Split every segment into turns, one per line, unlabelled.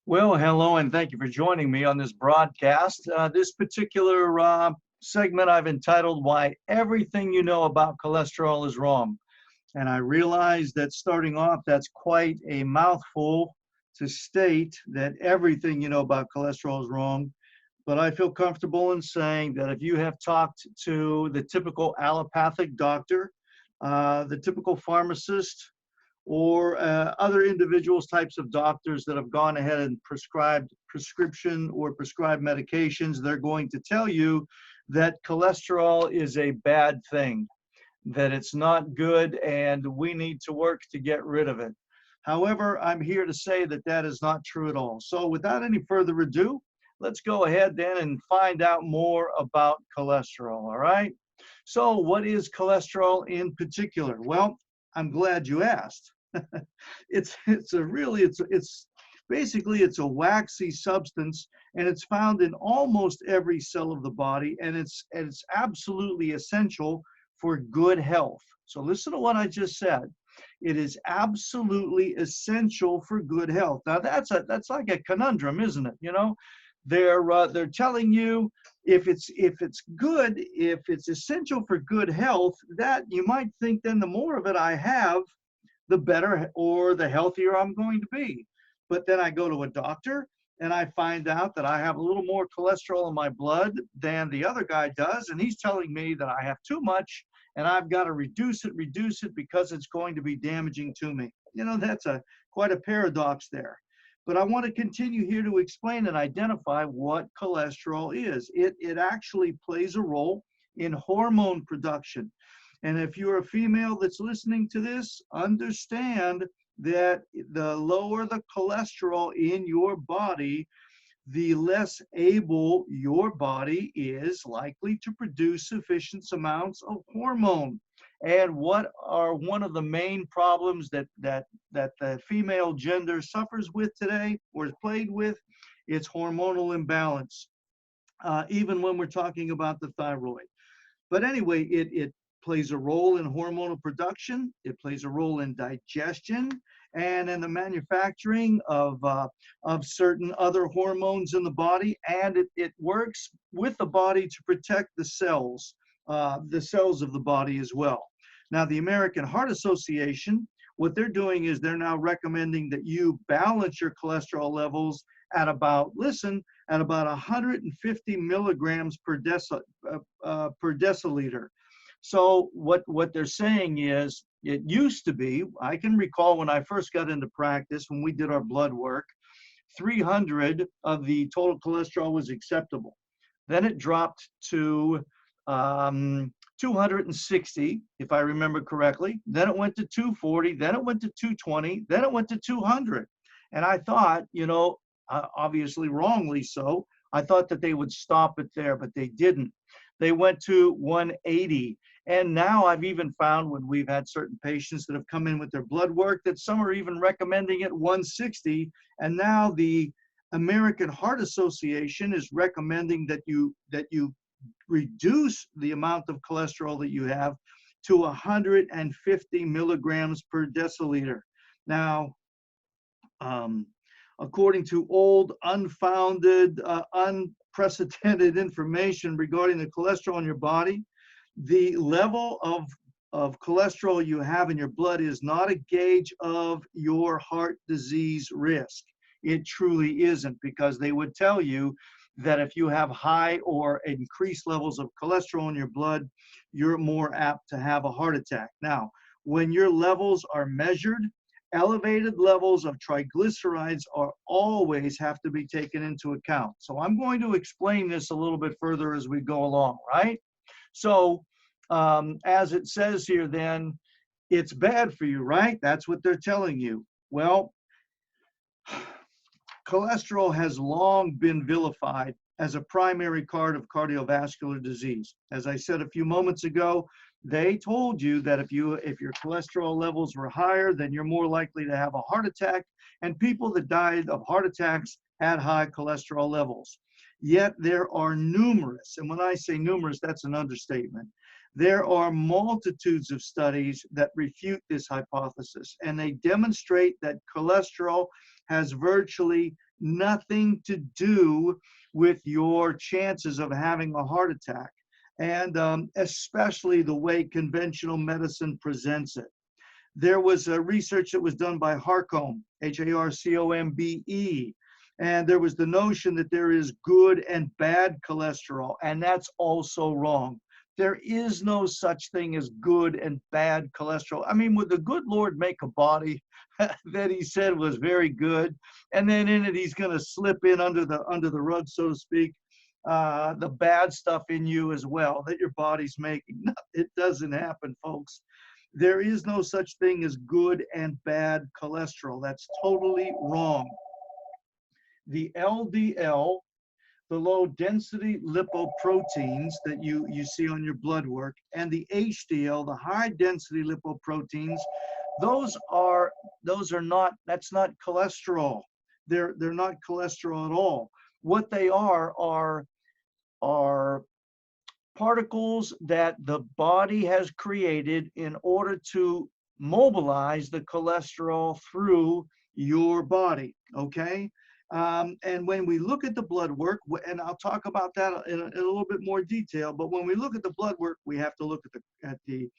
Well, hello, and thank you for joining me on this broadcast. This particular segment I've entitled Why Everything You Know About Cholesterol is Wrong. And I realize that starting off, that's quite a mouthful to state that everything you know about cholesterol is wrong. But I feel comfortable in saying that if you have talked to the typical allopathic doctor, the typical pharmacist, or other individuals, types of doctors that have gone ahead and prescribed prescription or prescribed medications, they're going to tell you that cholesterol is a bad thing, that it's not good, and we need to work to get rid of it. However, I'm here to say that that is not true at all. So without any further ado, let's go ahead then and find out more about cholesterol, all right? So what is cholesterol in particular? Well, I'm glad you asked. It's basically it's a waxy substance, and it's found in almost every cell of the body, and it's absolutely essential for good health. So listen to what I just said. It is absolutely essential for good health. Now that's like a conundrum, isn't it? You know, they're telling you if it's good, if it's essential for good health, that you might think then the more of it I have, the better or the healthier I'm going to be. But then I go to a doctor and I find out that I have a little more cholesterol in my blood than the other guy does, and he's telling me that I have too much and I've got to reduce it because it's going to be damaging to me. You know, that's quite a paradox there. But I want to continue here to explain and identify what cholesterol is. It actually plays a role in hormone production. And if you're a female that's listening to this, understand that the lower the cholesterol in your body, the less able your body is likely to produce sufficient amounts of hormone. And what are one of the main problems that the female gender suffers with today or is plagued with? It's hormonal imbalance, even when we're talking about the thyroid. But anyway, it plays a role in hormonal production, it plays a role in digestion, and in the manufacturing of certain other hormones in the body, and it works with the body to protect the cells of the body as well. Now, the American Heart Association, what they're doing is they're now recommending that you balance your cholesterol levels at about, listen, at about 150 milligrams per deciliter. So what they're saying is, it used to be, I can recall when I first got into practice, when we did our blood work, 300 of the total cholesterol was acceptable. Then it dropped to 260, if I remember correctly. Then it went to 240, then it went to 220, then it went to 200. And I thought, you know, obviously wrongly so, I thought that they would stop it there, but they didn't. They went to 180. And now I've even found when we've had certain patients that have come in with their blood work that some are even recommending it 160. And now the American Heart Association is recommending that you reduce the amount of cholesterol that you have to 150 milligrams per deciliter. Now, according to old, unfounded, unprecedented information regarding the cholesterol in your body, the level of cholesterol you have in your blood is not a gauge of your heart disease risk. It truly isn't, because they would tell you that if you have high or increased levels of cholesterol in your blood, you're more apt to have a heart attack. Now, when your levels are measured, elevated levels of triglycerides are always have to be taken into account. So I'm going to explain this a little bit further as we go along, right? So as it says here then, it's bad for you, right? That's what they're telling you. Well, cholesterol has long been vilified as a primary cause of cardiovascular disease. As I said a few moments ago, they told you that if your cholesterol levels were higher, then you're more likely to have a heart attack, and people that died of heart attacks had high cholesterol levels. Yet there are numerous, and when I say numerous, that's an understatement. There are multitudes of studies that refute this hypothesis, and they demonstrate that cholesterol has virtually nothing to do with your chances of having a heart attack, and especially the way conventional medicine presents it. There was a research that was done by Harcombe, Harcombe, and there was the notion that there is good and bad cholesterol, and that's also wrong. There is no such thing as good and bad cholesterol. I mean, would the good Lord make a body that he said was very good, and then in it he's going to slip in under the rug, so to speak, the bad stuff in you as well that your body's making? No, it doesn't happen, folks. There is no such thing as good and bad cholesterol. That's totally wrong. The LDL, the low density lipoproteins that you see on your blood work, and the HDL, the high density lipoproteins, those are not, that's not cholesterol. They're not cholesterol at all. What they are particles that the body has created in order to mobilize the cholesterol through your body, okay? And when we look at the blood work, and I'll talk about that in a little bit more detail, but when we look at the blood work, we have to look at the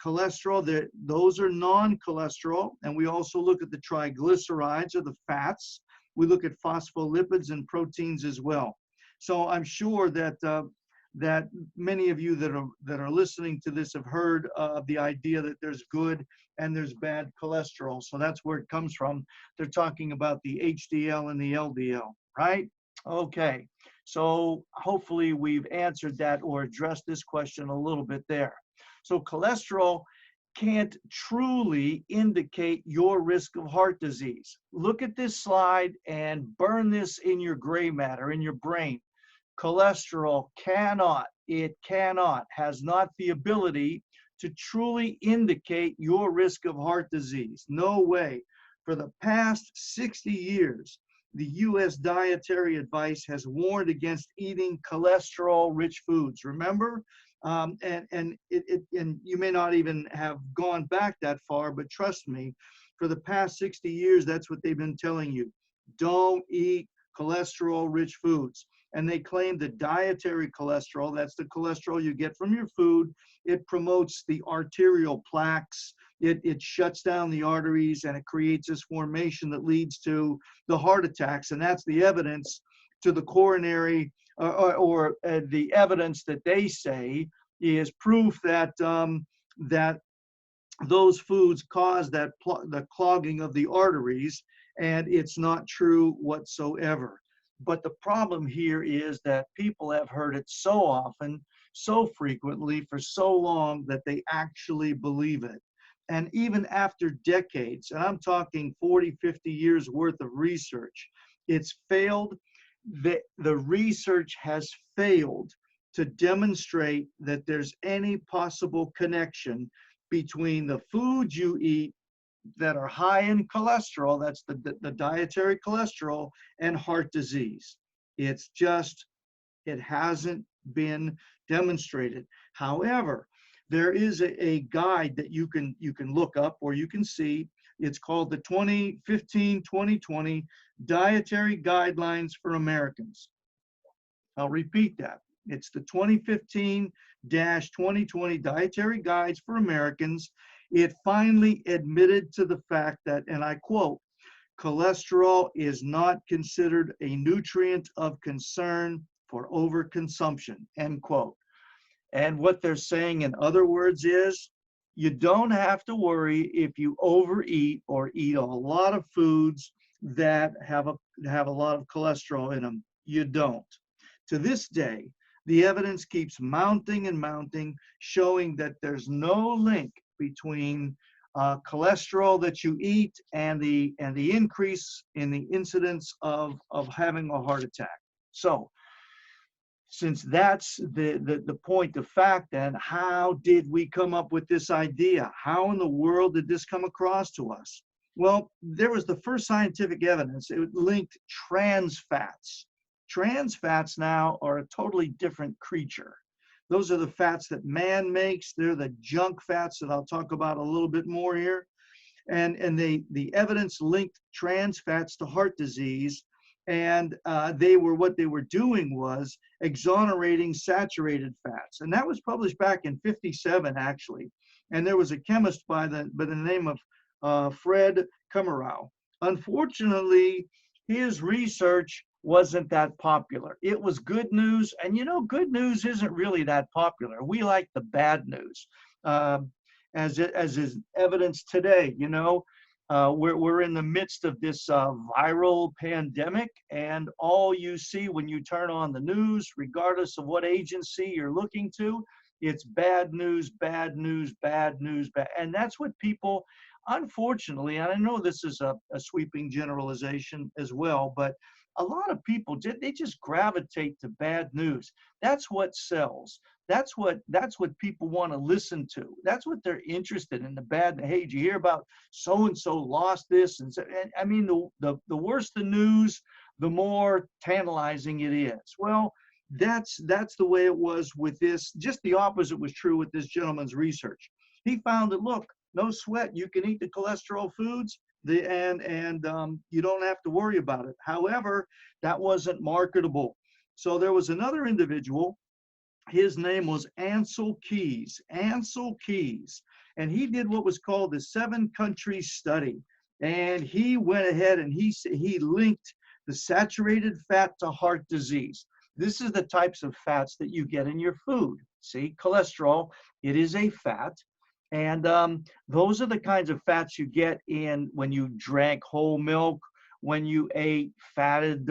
cholesterol. Those are non-cholesterol, and we also look at the triglycerides, or the fats. We look at phospholipids and proteins as well. So I'm sure that that many of you that are listening to this have heard of the idea that there's good and there's bad cholesterol. So that's where it comes from. They're talking about the HDL and the LDL, right? Okay, so hopefully we've answered that or addressed this question a little bit there. So cholesterol can't truly indicate your risk of heart disease. Look at this slide and burn this in your gray matter, in your brain. Cholesterol has not the ability to truly indicate your risk of heart disease. No way. For the past 60 years, the U.S. dietary advice has warned against eating cholesterol-rich foods. Remember? And you may not even have gone back that far, but trust me, for the past 60 years, that's what they've been telling you. Don't eat cholesterol-rich foods. And they claim the dietary cholesterol, that's the cholesterol you get from your food, it promotes the arterial plaques, it shuts down the arteries, and it creates this formation that leads to the heart attacks. And that's the evidence to the coronary, or the evidence that they say is proof that that those foods cause the clogging of the arteries, and it's not true whatsoever. But the problem here is that people have heard it so often, so frequently, for so long, that they actually believe it. And even after decades, and I'm talking 40, 50 years worth of research, it's failed. The research has failed to demonstrate that there's any possible connection between the foods you eat that are high in cholesterol, that's the dietary cholesterol, and heart disease. It's just, it hasn't been demonstrated. However, there is a guide that you can look up, or you can see. It's called the 2015-2020 Dietary Guidelines for Americans. I'll repeat that. It's the 2015-2020 Dietary Guides for Americans. It finally admitted to the fact that, and I quote, cholesterol is not considered a nutrient of concern for overconsumption, end quote. And what they're saying, in other words, is you don't have to worry if you overeat or eat a lot of foods that have a lot of cholesterol in them. You don't. To this day, the evidence keeps mounting and mounting, showing that there's no link between cholesterol that you eat and the increase in the incidence of having a heart attack. So, since that's the point of fact, then how did we come up with this idea? How in the world did this come across to us? Well, there was the first scientific evidence. It linked trans fats. Trans fats now are a totally different creature. Those are the fats that man makes. They're the junk fats that I'll talk about a little bit more here. and the evidence linked trans fats to heart disease. And what they were doing was exonerating saturated fats. And that was published back in 57, actually. And there was a chemist by the name of Fred Kummerow. Unfortunately, his research wasn't that popular. It was good news, and you know, good news isn't really that popular. We like the bad news, as is evidenced today. You know, we're in the midst of this viral pandemic, and all you see when you turn on the news, regardless of what agency you're looking to, it's bad news, bad news, bad news, bad. And that's what people, unfortunately, and I know this is a sweeping generalization as well, but a lot of people, they just gravitate to bad news. That's what sells. That's what people want to listen to. That's what they're interested in, the bad. Hey, did you hear about so and so lost this? And I mean, the worse the news, the more tantalizing it is. Well, that's the way it was with this. Just the opposite was true with this gentleman's research. He found that, look, no sweat, you can eat the cholesterol foods, and you don't have to worry about it. However, that wasn't marketable. So there was another individual. His name was Ansel Keys. Ansel Keys. And he did what was called the 7-country study. And he went ahead and he linked the saturated fat to heart disease. This is the types of fats that you get in your food. See, cholesterol, it is a fat. And those are the kinds of fats you get in when you drank whole milk, when you ate fatted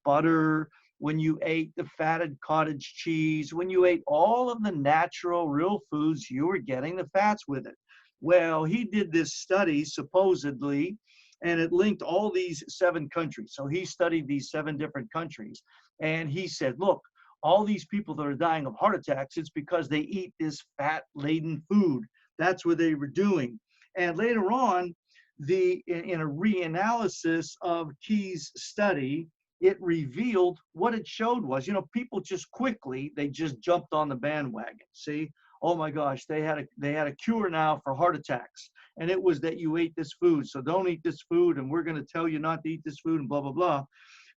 butter, when you ate the fatted cottage cheese, when you ate all of the natural, real foods, you were getting the fats with it. Well, he did this study, supposedly, and it linked all these 7 countries. So he studied these 7 different countries. And he said, look, all these people that are dying of heart attacks, it's because they eat this fat-laden food. That's what they were doing. And later on, in a reanalysis of Key's study, it revealed what it showed was, you know, people just quickly, they just jumped on the bandwagon. See, oh my gosh, they had a cure now for heart attacks. And it was that you ate this food. So don't eat this food, and we're going to tell you not to eat this food, and blah, blah, blah.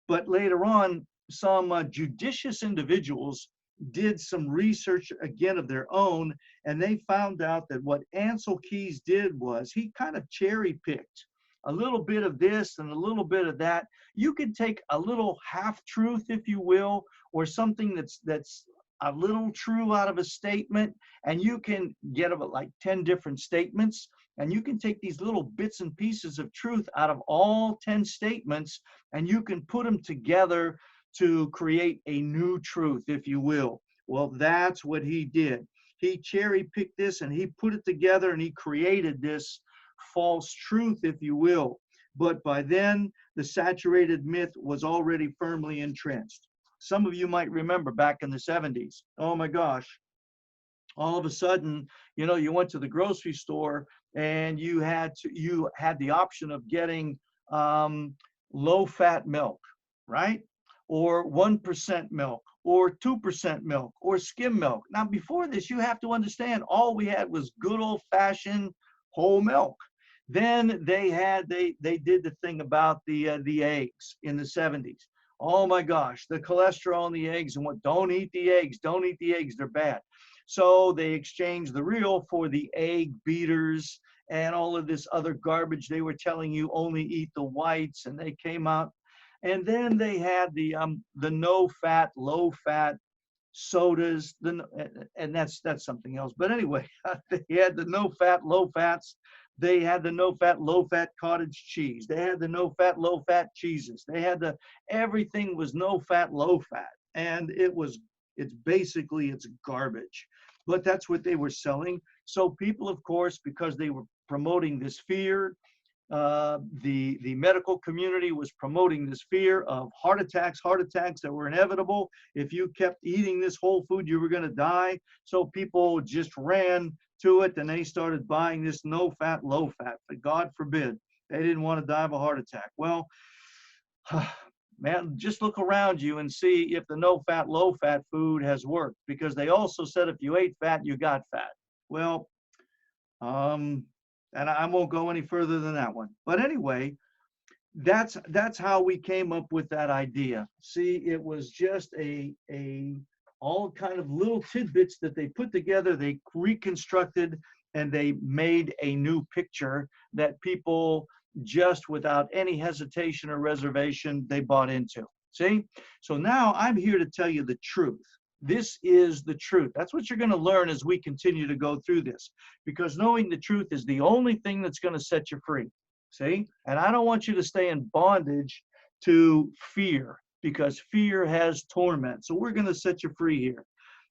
But later on, some judicious individuals did some research again of their own, and they found out that what Ansel Keys did was he kind of cherry picked a little bit of this and a little bit of that. You could take a little half truth, if you will, or something that's a little true out of a statement, and you can get about like 10 different statements, and you can take these little bits and pieces of truth out of all 10 statements, and you can put them together to create a new truth, if you will. Well, that's what he did. He cherry picked this and he put it together, and he created this false truth, if you will. But by then, the saturated myth was already firmly entrenched. Some of you might remember back in the 70s. Oh my gosh. All of a sudden, you know, you went to the grocery store and you had the option of getting low-fat milk, right? Or 1% milk, or 2% milk, or skim milk. Now, before this, you have to understand, all we had was good old-fashioned whole milk. Then they did the thing about the eggs in the 70s. Oh my gosh, the cholesterol in the eggs, and what? Don't eat the eggs. Don't eat the eggs. They're bad. So they exchanged the real for the egg beaters and all of this other garbage. They were telling you only eat the whites, and they came out. And then they had the no-fat, low-fat sodas, and that's something else. But anyway, they had the no-fat, low-fats. They had the no-fat, low-fat cottage cheese. They had the no-fat, low-fat cheeses. They had everything was no-fat, low-fat, and it's basically garbage. But that's what they were selling. So people, of course, because they were promoting this fear, the medical community was promoting this fear of heart attacks that were inevitable. If you kept eating this whole food, you were going to die. So people just ran to it, and they started buying this no-fat, low-fat. But God forbid, they didn't want to die of a heart attack. Well, man, just look around you and see if the no-fat, low-fat food has worked, because they also said if you ate fat, you got fat. Well, And I won't go any further than that one. But anyway, that's how we came up with that idea. See, it was just a all kind of little tidbits that they put together, they reconstructed, and they made a new picture that people just without any hesitation or reservation, they bought into. See? So now I'm here to tell you the truth. This is the truth. That's what you're going to learn as we continue to go through this, because knowing the truth is the only thing that's going to set you free. See? And I don't want you to stay in bondage to fear, because fear has torment. So we're going to set you free here.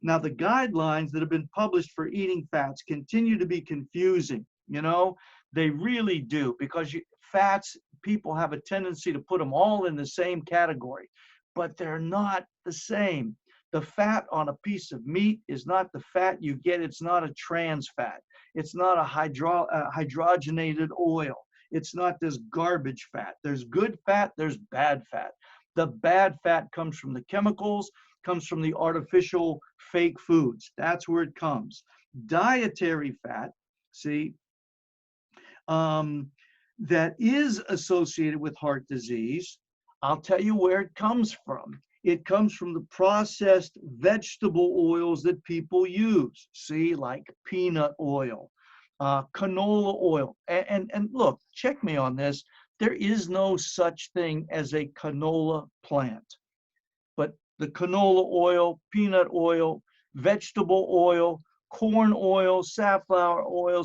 Now, the guidelines that have been published for eating fats continue to be confusing. You know, they really do, because fats, people have a tendency to put them all in the same category, but they're not the same. The fat on a piece of meat is not the fat you get. It's not a trans fat. It's not a hydrogenated oil. It's not this garbage fat. There's good fat, there's bad fat. The bad fat comes from the chemicals, comes from the artificial fake foods. That's where it comes. Dietary fat, see, that is associated with heart disease. I'll tell you where it comes from. It comes from the processed vegetable oils that people use, see, like peanut oil, canola oil. And look, check me on this. There is no such thing as a canola plant. But the canola oil, peanut oil, vegetable oil, corn oil, safflower oil,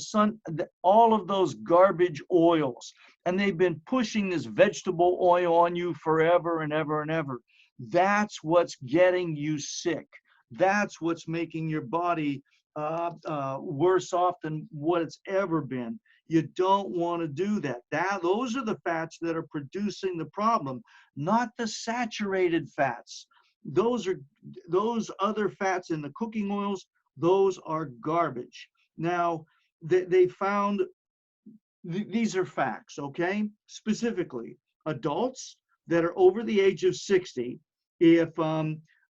all of those garbage oils. And they've been pushing this vegetable oil on you forever and ever and ever. That's what's getting you sick. That's what's making your body worse off than what it's ever been. You don't want to do that. Those are the fats that are producing the problem, not the saturated fats. Those other fats in the cooking oils, those are garbage. Now, they found, these are facts, okay? Specifically, adults that are over the age of 60, if,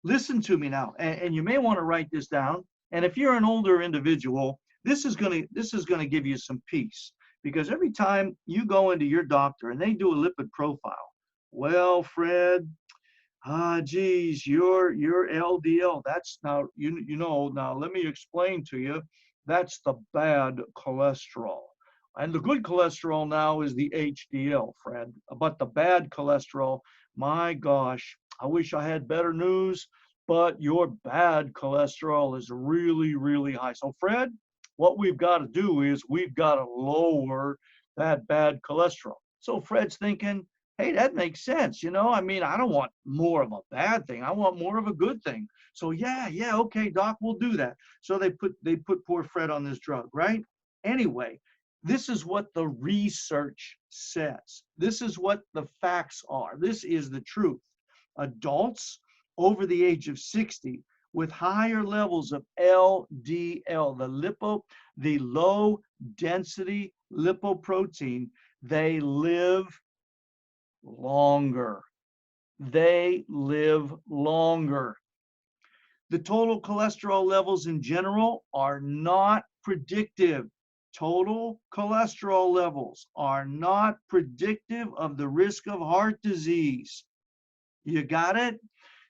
listen to me now, and you may want to write this down. And if you're an older individual, this is gonna give you some peace, because every time you go into your doctor and they do a lipid profile, well, Fred, geez, your LDL, that's now, now let me explain to you, that's the bad cholesterol. And the good cholesterol now is the HDL, Fred. But the bad cholesterol, my gosh, I wish I had better news, but your bad cholesterol is really, really high. So, Fred, what we've got to do is we've got to lower that bad cholesterol. So Fred's thinking, hey, that makes sense. I mean, I don't want more of a bad thing. I want more of a good thing. So yeah, okay, doc, we'll do that. So they put poor Fred on this drug, right? Anyway, this is what the research says. This is what the facts are. This is the truth. Adults over the age of 60 with higher levels of LDL, the low density lipoprotein, they live longer. They live longer. The total cholesterol levels in general are not predictive. Total cholesterol levels are not predictive of the risk of heart disease. You got it?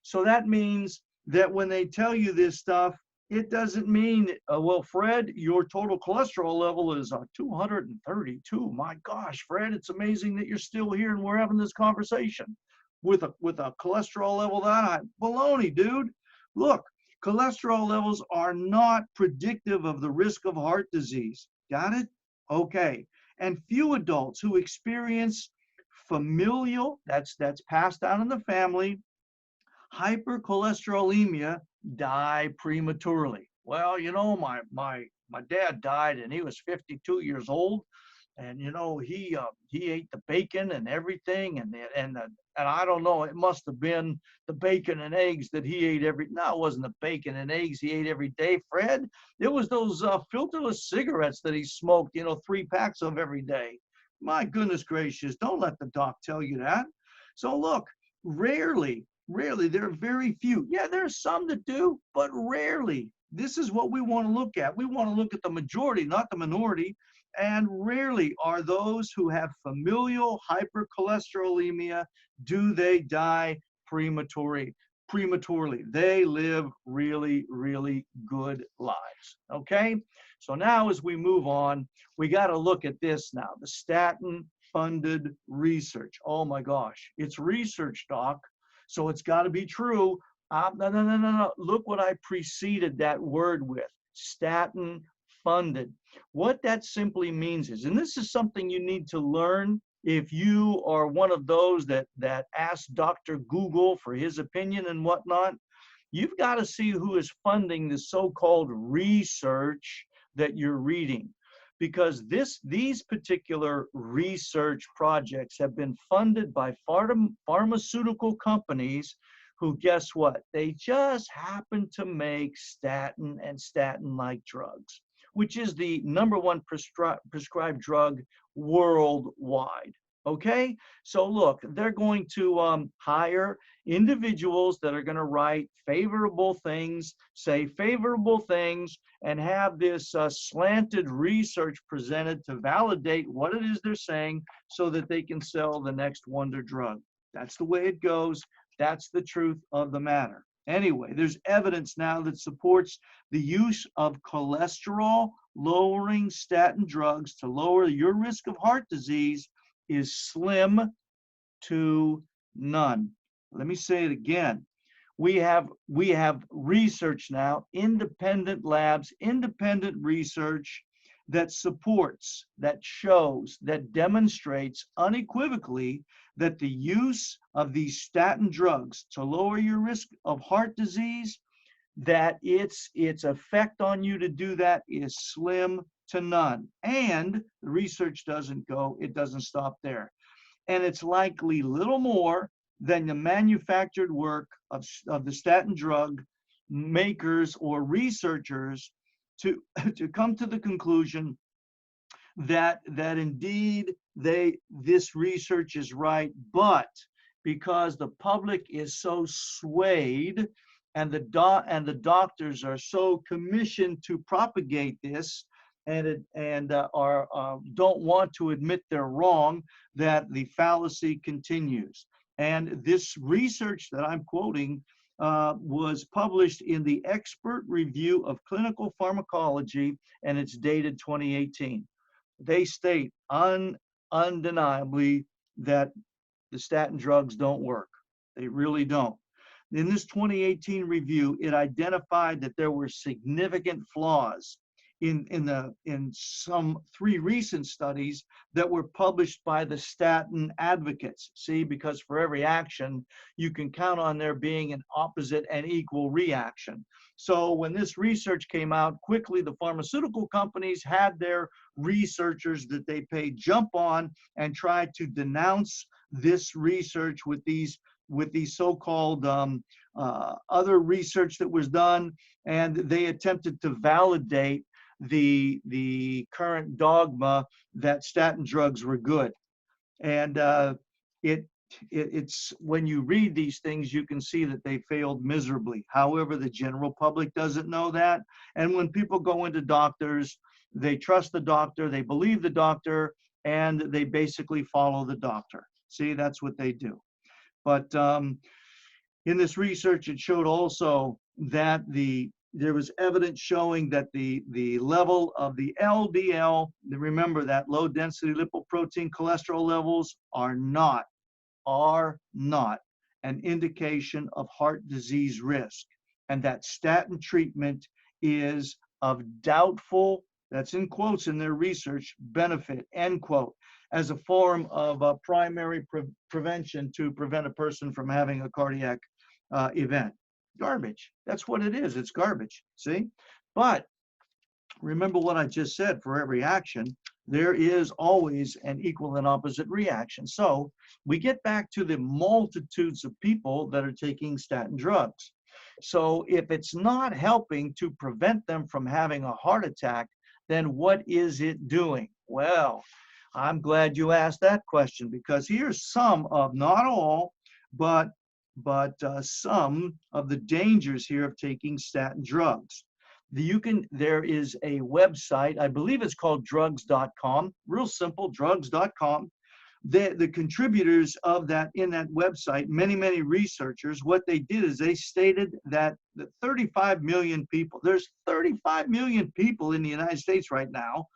So that means that when they tell you this stuff, it doesn't mean, well, Fred, your total cholesterol level is 232. My gosh, Fred, it's amazing that you're still here and we're having this conversation with a cholesterol level that high. Baloney, dude. Look, cholesterol levels are not predictive of the risk of heart disease. Got it? Okay. And few adults who experience familial, that's passed down in the family, hypercholesterolemia die prematurely. Well, my dad died and he was 52 years old, and he ate the bacon and everything, and I don't know, it must have been the bacon and eggs that he ate no, it wasn't the bacon and eggs he ate every day, Fred. It was those filterless cigarettes that he smoked, 3 packs of every day. My goodness gracious, don't let the doc tell you that. So look, rarely, there are very few. Yeah, there are some that do, but rarely. This is what we want to look at. We want to look at the majority, not the minority. and rarely are those who have familial hypercholesterolemia, do they die prematurely. They live really, really good lives. Okay? So now as we move on, we got to look at this now, the statin-funded research. Oh my gosh, it's research, doc, so it's got to be true. No. Look what I preceded that word with, statin-funded. What that simply means is, and this is something you need to learn if you are one of those that asks Dr. Google for his opinion and whatnot, you've got to see who is funding the so-called research that you're reading. Because these particular research projects have been funded by pharmaceutical companies who, guess what? They just happen to make statin and statin-like drugs, which is the #1 prescribed drug worldwide. Okay, so look, they're going to hire individuals that are going to write favorable things, say favorable things, and have this slanted research presented to validate what it is they're saying so that they can sell the next wonder drug. That's the way it goes. That's the truth of the matter. Anyway, there's evidence now that supports the use of cholesterol-lowering statin drugs to lower your risk of heart disease is slim to none. Let me say it again. We have research now, independent labs, independent research that supports, that shows, that demonstrates unequivocally that the use of these statin drugs to lower your risk of heart disease, that its effect on you to do that is slim to none. And the research doesn't stop there. And it's likely little more than the manufactured work of the statin drug makers or researchers to come to the conclusion that indeed this research is right, but because the public is so swayed and the doctors are so commissioned to propagate this and don't want to admit they're wrong, that the fallacy continues. And this research that I'm quoting was published in the Expert Review of Clinical Pharmacology, and it's dated 2018. They state undeniably that the statin drugs don't work. They really don't. In this 2018 review, it identified that there were significant flaws in some 3 recent studies that were published by the statin advocates. See, because for every action, you can count on there being an opposite and equal reaction. So when this research came out, quickly the pharmaceutical companies had their researchers that they paid jump on and try to denounce this research with these so-called other research that was done, and they attempted to validate the current dogma that statin drugs were good. And it's when you read these things, you can see that they failed miserably. However, the general public doesn't know that. And when people go into doctors, they trust the doctor, they believe the doctor, and they basically follow the doctor. See, that's what they do. But in this research, it showed also that there was evidence showing that the level of the LDL, remember that low density lipoprotein cholesterol levels, are not an indication of heart disease risk, and that statin treatment is of doubtful, that's in quotes in their research, benefit, end quote, as a form of primary prevention to prevent a person from having a cardiac event. Garbage. That's what it is. It's garbage. See? But remember what I just said, for every action, there is always an equal and opposite reaction. So we get back to the multitudes of people that are taking statin drugs. So if it's not helping to prevent them from having a heart attack, then what is it doing? Well, I'm glad you asked that question, because here's some of, not all, but some of the dangers here of taking statin drugs. There is a website, I believe it's called drugs.com, real simple, drugs.com. The contributors of that, in that website, many researchers, what they did is they stated that the 35 million people, there's 35 million people in the United States right now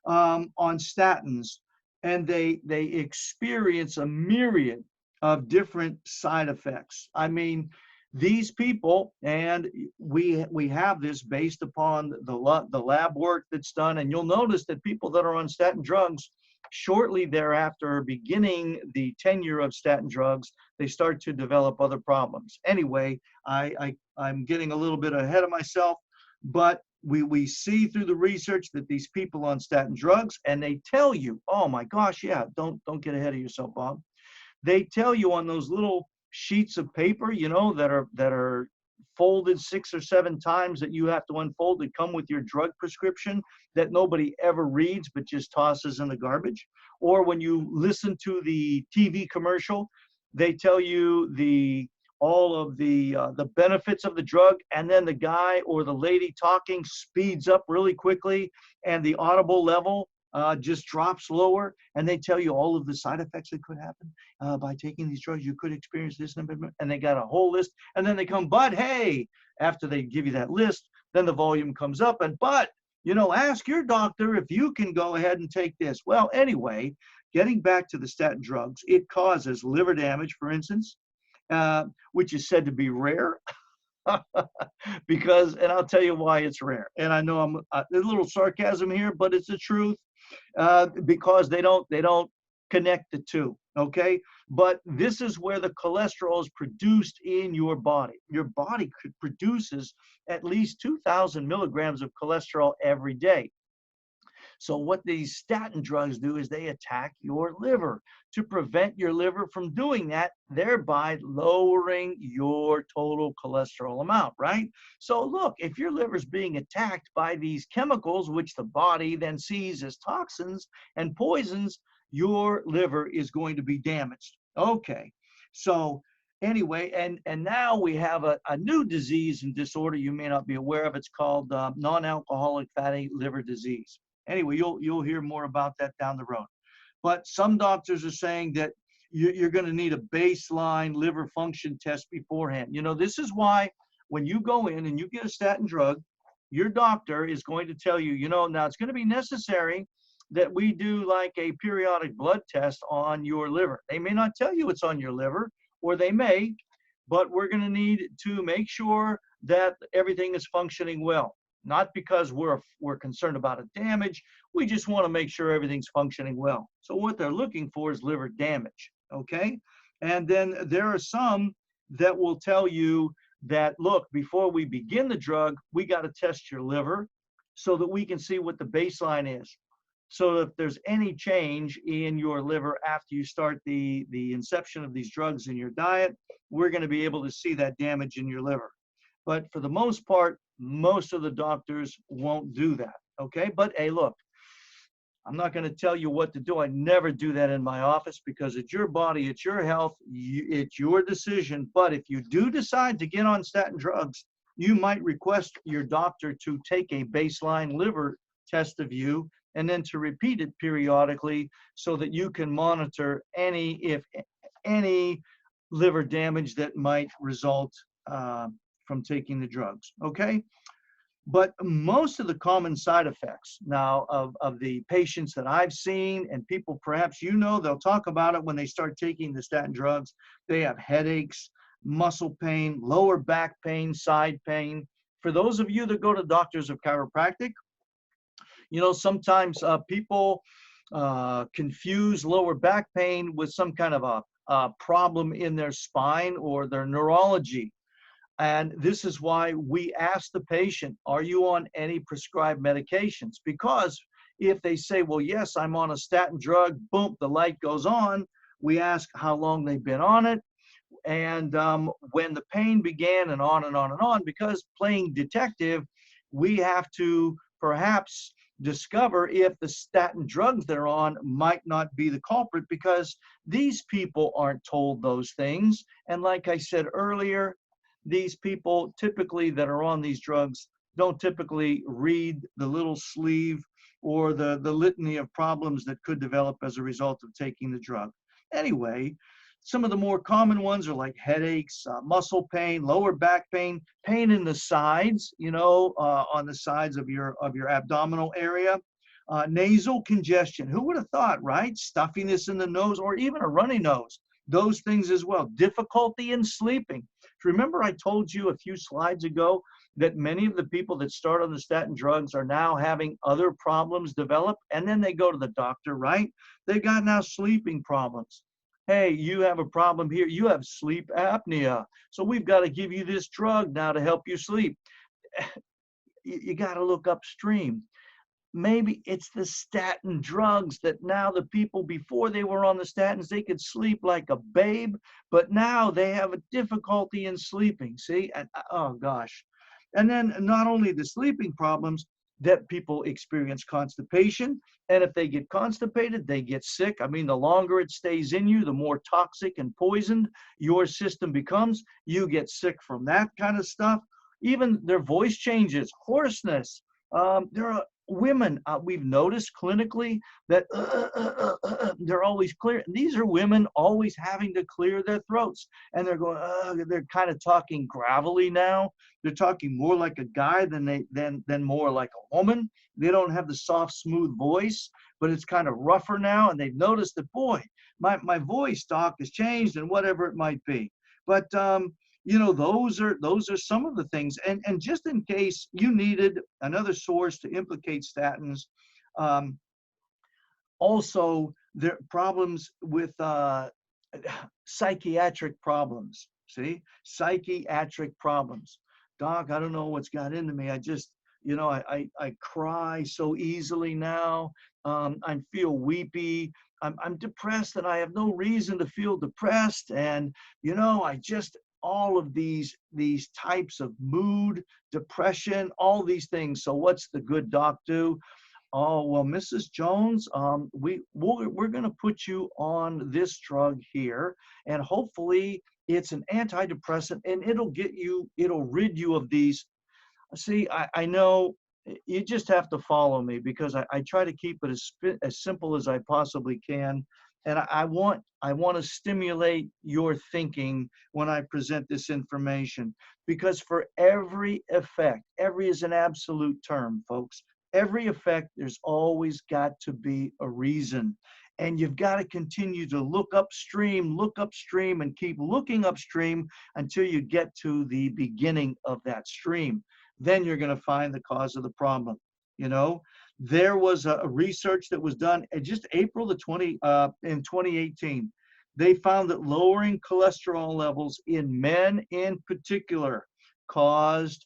on statins, and they experience a myriad of different side effects. I mean, these people, and we have this based upon the lab work that's done, and you'll notice that people that are on statin drugs, shortly thereafter, beginning the tenure of statin drugs, they start to develop other problems. Anyway, I'm getting a little bit ahead of myself, but we see through the research that these people on statin drugs, and they tell you, oh my gosh, yeah, don't get ahead of yourself, Bob. They tell you on those little sheets of paper, you know, that are folded 6 or 7 times, that you have to unfold, that come with your drug prescription, that nobody ever reads but just tosses in the garbage. Or when you listen to the TV commercial, they tell you all of the benefits of the drug, and then the guy or the lady talking speeds up really quickly, and the audible level just drops lower, and they tell you all of the side effects that could happen by taking these drugs. You could experience this, and they got a whole list. And then they come, but hey, after they give you that list, then the volume comes up, and but, you know, ask your doctor if you can go ahead and take this. Well, anyway, getting back to the statin drugs, it causes liver damage, for instance, which is said to be rare. Because, and I'll tell you why it's rare. And I know I'm a little sarcasm here, but it's the truth, because they don't connect the two. Okay, but this is where the cholesterol is produced in your body. Your body produces at least 2,000 milligrams of cholesterol every day. So what these statin drugs do is they attack your liver to prevent your liver from doing that, thereby lowering your total cholesterol amount, right? So look, if your liver is being attacked by these chemicals, which the body then sees as toxins and poisons, your liver is going to be damaged. Okay, so anyway, and now we have a new disease and disorder you may not be aware of. It's called non-alcoholic fatty liver disease. Anyway, you'll hear more about that down the road. But some doctors are saying that you're going to need a baseline liver function test beforehand. You know, this is why when you go in and you get a statin drug, your doctor is going to tell you, you know, now it's going to be necessary that we do like a periodic blood test on your liver. They may not tell you it's on your liver, or they may, but we're going to need to make sure that everything is functioning well. Not because we're concerned about a damage, we just want to make sure everything's functioning well. So what they're looking for is liver damage, okay? And then there are some that will tell you that, look, before we begin the drug, we got to test your liver so that we can see what the baseline is. So if there's any change in your liver after you start the inception of these drugs in your diet, we're going to be able to see that damage in your liver. But for the most part, most of the doctors won't do that, okay? But hey, look, I'm not going to tell you what to do. I never do that in my office, because it's your body, it's your health, it's your decision. But if you do decide to get on statin drugs, you might request your doctor to take a baseline liver test of you, and then to repeat it periodically so that you can monitor if any liver damage that might result from taking the drugs, okay? But most of the common side effects now of the patients that I've seen, and people perhaps you know, they'll talk about it when they start taking the statin drugs. They have headaches, muscle pain, lower back pain, side pain. For those of you that go to doctors of chiropractic, you know, sometimes people confuse lower back pain with some kind of a problem in their spine or their neurology. And this is why we ask the patient, are you on any prescribed medications? Because if they say, well, yes, I'm on a statin drug, boom, the light goes on. We ask how long they've been on it, and when the pain began, and on and on and on. Because playing detective, we have to perhaps discover if the statin drugs they're on might not be the culprit, because these people aren't told those things. And like I said earlier, these people typically that are on these drugs, don't typically read the little sleeve or the litany of problems that could develop as a result of taking the drug. Anyway, some of the more common ones are like headaches, muscle pain, lower back pain, pain in the sides, on the sides of your abdominal area, nasal congestion. Who would have thought, right? Stuffiness in the nose or even a runny nose. Those things as well. Difficulty in sleeping. Remember I told you a few slides ago that many of the people that start on the statin drugs are now having other problems develop, and then they go to the doctor, right? They got now sleeping problems. Hey, you have a problem here. You have sleep apnea. So we've got to give you this drug now to help you sleep. You got to look upstream. Maybe it's the statin drugs that now the people before they were on the statins, they could sleep like a babe, but now they have a difficulty in sleeping. See, oh gosh. And then not only the sleeping problems, that people experience constipation. And if they get constipated, they get sick. I mean, the longer it stays in you, the more toxic and poisoned your system becomes. You get sick from that kind of stuff. Even their voice changes, hoarseness. There are women, we've noticed clinically that they're always clear. These are women always having to clear their throats, and they're going, they're kind of talking gravelly now. They're talking more like a guy than more like a woman. They don't have the soft, smooth voice, but it's kind of rougher now. And they've noticed that, boy, my voice, doc, has changed, and whatever it might be. But those are some of the things. And just in case you needed another source to implicate statins, also there are problems with psychiatric problems. See, psychiatric problems. Doc, I don't know what's got into me. I just, I cry so easily now. I feel weepy. I'm depressed, and I have no reason to feel depressed. And, I just, all of these types of mood, depression, all these things. So what's the good doc do? Oh, well, Mrs. Jones, we're going to put you on this drug here, and hopefully it's an antidepressant, and it'll rid you of these. See, I know you just have to follow me, because I try to keep it as simple as I possibly can. And I want to stimulate your thinking when I present this information, because for every effect, every is an absolute term, folks. Every effect, there's always got to be a reason. And you've got to continue to look upstream, and keep looking upstream until you get to the beginning of that stream. Then you're going to find the cause of the problem. There was a research that was done in just April in 2018. They found that lowering cholesterol levels in men in particular caused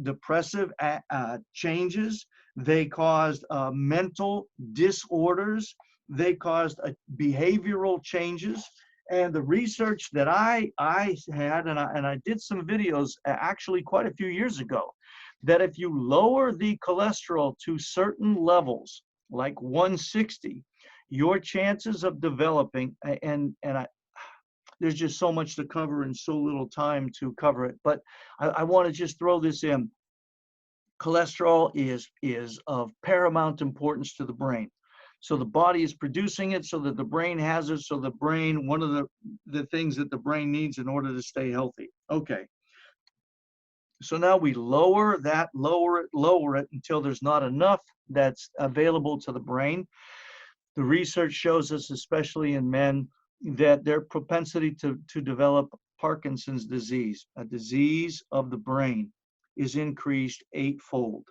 depressive changes. They caused mental disorders. They caused behavioral changes. And the research that I had, and I did some videos actually quite a few years ago, that if you lower the cholesterol to certain levels, like 160, your chances of developing, there's just so much to cover and so little time to cover it, but I want to just throw this in. Cholesterol is of paramount importance to the brain. So the body is producing it so that the brain has it. So the brain, one of the things that the brain needs in order to stay healthy. Okay. So now we lower it until there's not enough that's available to the brain. The research shows us, especially in men, that their propensity to develop Parkinson's disease, a disease of the brain, is increased eightfold.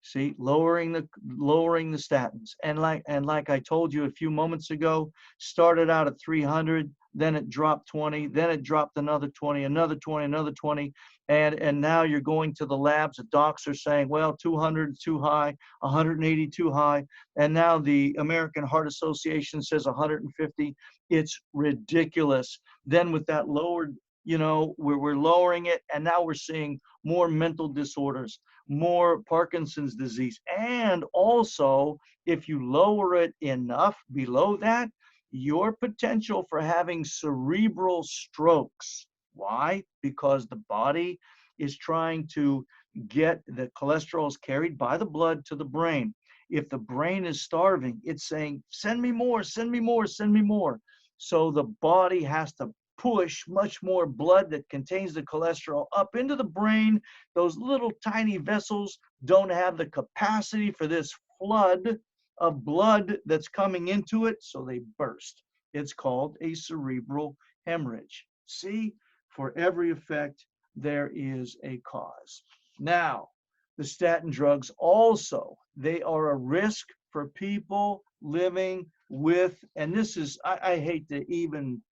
See, lowering the statins, and like I told you a few moments ago, started out at 300, then it dropped 20, then it dropped another 20, another 20, another 20, and now you're going to the labs. The docs are saying, well, 200 is too high, 180 too high, and now the American Heart Association says 150. It's ridiculous. Then with that lowered, we're lowering it, and now we're seeing more mental disorders, more Parkinson's disease. And also, if you lower it enough below that, your potential for having cerebral strokes. Why? Because the body is trying to get the cholesterol is carried by the blood to the brain. If the brain is starving, it's saying, send me more, send me more, send me more. So the body has to push much more blood that contains the cholesterol up into the brain. Those little tiny vessels don't have the capacity for this flood of blood that's coming into it, so they burst. It's called a cerebral hemorrhage. See, for every effect, there is a cause. Now, the statin drugs also, they are a risk for people living with, and this is, I hate to even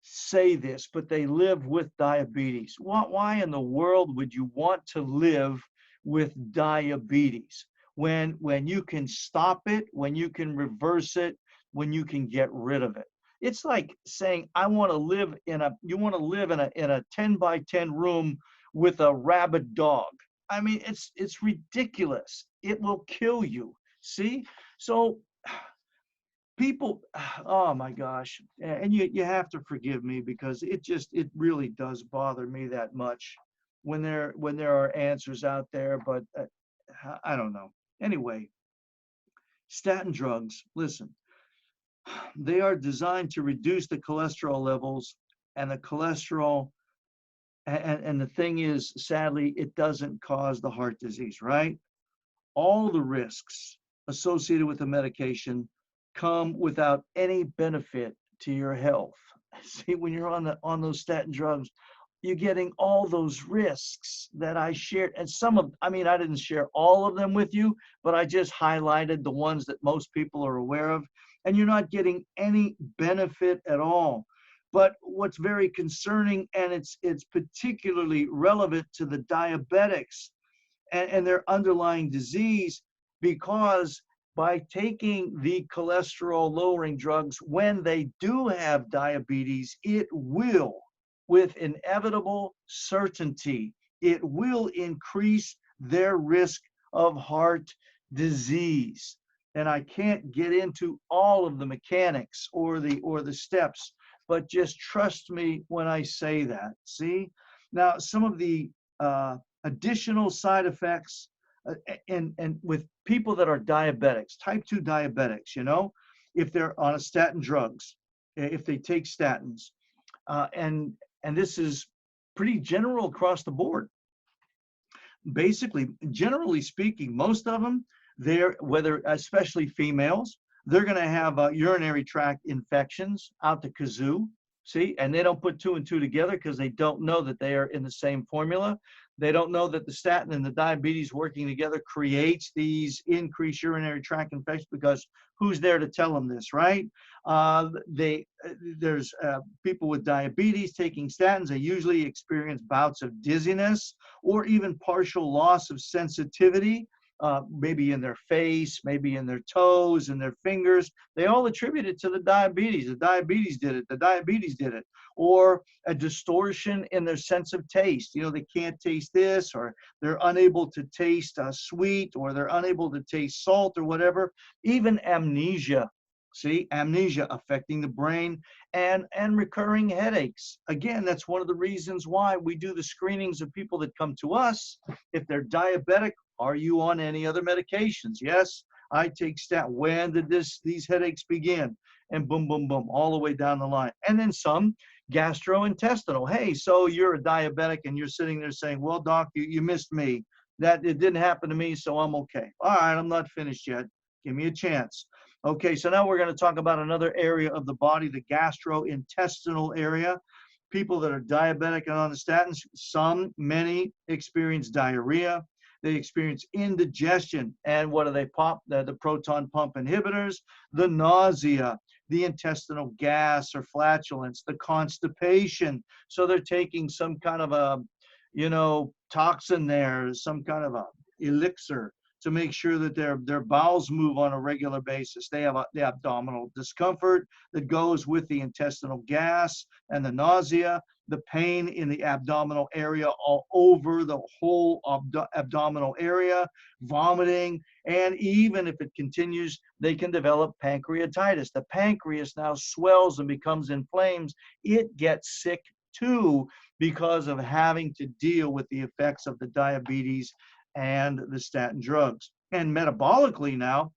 say this, but they live with diabetes. Why in the world would you want to live with diabetes when you can stop it, when you can reverse it, when you can get rid of it? It's like saying, I want to live in a, you want to live in a 10 by 10 room with a rabid dog. I mean, it's ridiculous. It will kill you. See? So people, oh my gosh, and you have to forgive me because it really does bother me that much when there are answers out there, but I don't know. Anyway, statin drugs, listen, they are designed to reduce the cholesterol levels, and the cholesterol, and the thing is, sadly, it doesn't cause the heart disease, right? All the risks associated with the medication come without any benefit to your health. See, when you're on those statin drugs, you're getting all those risks that I shared. And some of, I mean, I didn't share all of them with you, but I just highlighted the ones that most people are aware of. And you're not getting any benefit at all. But what's very concerning, and it's particularly relevant to the diabetics and their underlying disease, because by taking the cholesterol lowering drugs when they do have diabetes, it will, with inevitable certainty, it will increase their risk of heart disease. And I can't get into all of the mechanics or the steps, but just trust me when I say that. See, now some of the additional side effects, and with people that are diabetics, type 2 diabetics, you know, if they're on a statin drugs, if they take statins, and this is pretty general across the board. Basically, generally speaking, most of them, they're, whether, especially females, they're going to have urinary tract infections out the kazoo. See, and they don't put two and two together because they don't know that they are in the same formula. They don't know that the statin and the diabetes working together creates these increased urinary tract infections, because who's there to tell them this, right? There's people with diabetes taking statins. They usually experience bouts of dizziness or even partial loss of sensitivity, maybe in their face, maybe in their toes and their fingers. They all attribute it to the diabetes. The diabetes did it. The diabetes did it. Or a distortion in their sense of taste. You know, they can't taste this, or they're unable to taste sweet, or they're unable to taste salt or whatever. Even amnesia. See, amnesia affecting the brain, and recurring headaches. Again, that's one of the reasons why we do the screenings of people that come to us. If they're diabetic, are you on any other medications? Yes, I take statin. When did these headaches begin? And boom, boom, boom, all the way down the line. And then some gastrointestinal. Hey, so you're a diabetic and you're sitting there saying, well, doc, you missed me. That it didn't happen to me, so I'm okay. All right, I'm not finished yet. Give me a chance. Okay, so now we're going to talk about another area of the body, the gastrointestinal area. People that are diabetic and on the statins, many experience diarrhea. They experience indigestion. And what do they pop? The proton pump inhibitors, the nausea, the intestinal gas or flatulence, the constipation. So they're taking some kind of a, toxin there, some kind of a elixir to make sure that their bowels move on a regular basis. They have the abdominal discomfort that goes with the intestinal gas and the nausea, the pain in the abdominal area, all over the whole abdominal area, vomiting, and even if it continues, they can develop pancreatitis. The pancreas now swells and becomes inflamed. It gets sick 2 because of having to deal with the effects of the diabetes and the statin drugs. And metabolically now,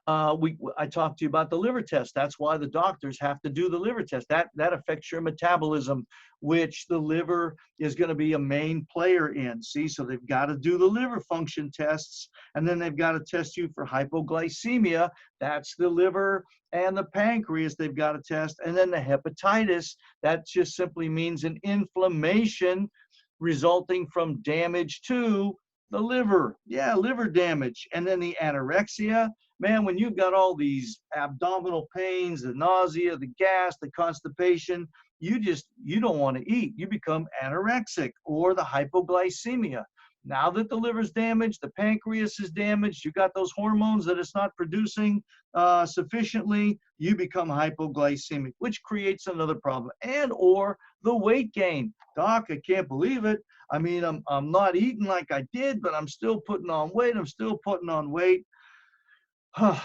I talked to you about the liver test. That's why the doctors have to do the liver test. That affects your metabolism, which the liver is going to be a main player in. See, so they've got to do the liver function tests, and then they've got to test you for hypoglycemia. That's the liver and the pancreas they've got to test, and then the hepatitis. That just simply means an inflammation resulting from damage to the liver. Yeah, liver damage. And then the anorexia. Man, when you've got all these abdominal pains, the nausea, the gas, the constipation, you don't want to eat. You become anorexic. Or the hypoglycemia. Now that the liver's damaged, the pancreas is damaged, you got those hormones that it's not producing sufficiently, you become hypoglycemic, which creates another problem. And or the weight gain. Doc, I can't believe it. I mean, I'm not eating like I did, but I'm still putting on weight. I'm still putting on weight. I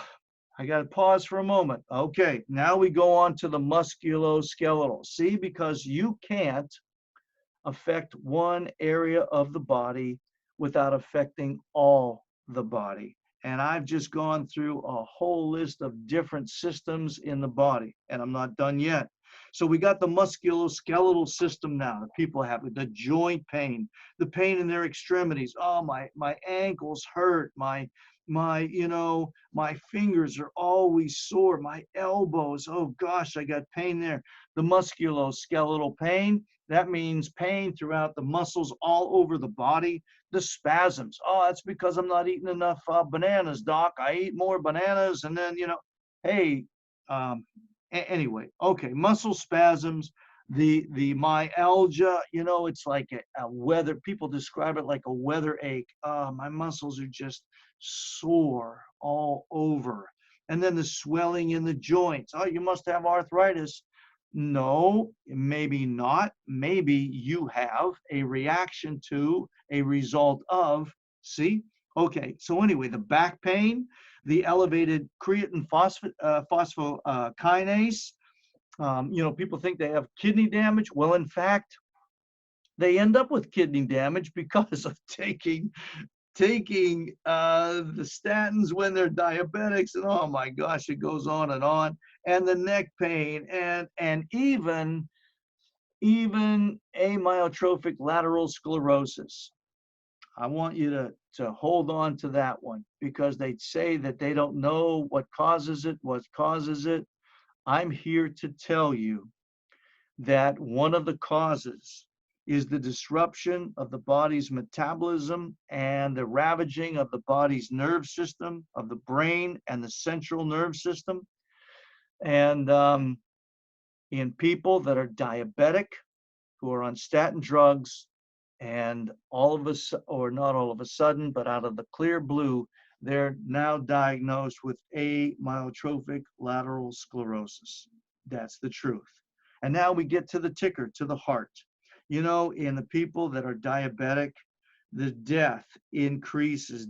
got to pause for a moment. Okay, now we go on to the musculoskeletal. See, because you can't affect one area of the body without affecting all the body. And I've just gone through a whole list of different systems in the body, and I'm not done yet. So we got the musculoskeletal system now. The people have the joint pain, the pain in their extremities. Oh, my ankles hurt. My fingers are always sore. My elbows, oh gosh, I got pain there. The musculoskeletal pain, that means pain throughout the muscles all over the body. The spasms, oh, that's because I'm not eating enough bananas, doc. I eat more bananas, and then, hey, anyway, okay, muscle spasms, the myalgia, it's like a weather, people describe it like a weather ache. My muscles are just sore all over. And then the swelling in the joints. Oh, you must have arthritis. No, maybe not. Maybe you have a reaction to a result of, see? Okay, so anyway, the back pain, the elevated creatine phosphokinase. People think they have kidney damage. Well, in fact, they end up with kidney damage because of taking the statins when they're diabetics, and oh my gosh, it goes on, and the neck pain, and even amyotrophic lateral sclerosis. I want you to hold on to that one, because they say that they don't know what causes it. I'm here to tell you that one of the causes is the disruption of the body's metabolism and the ravaging of the body's nerve system, of the brain and the central nerve system. And in people that are diabetic, who are on statin drugs, and all of us, or not all of a sudden, but out of the clear blue, they're now diagnosed with amyotrophic lateral sclerosis. That's the truth. And now we get to the ticker, to the heart. In the people that are diabetic, the death increases.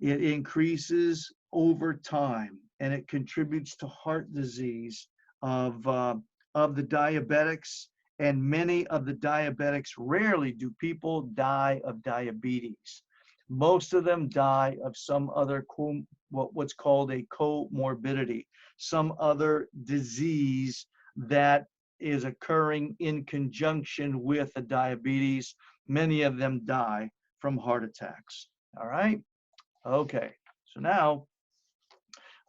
It increases over time, and it contributes to heart disease of the diabetics. And many of the diabetics, rarely do people die of diabetes. Most of them die of some other what's called a comorbidity, some other disease that is occurring in conjunction with the diabetes. Many of them die from heart attacks. All right? Okay. So now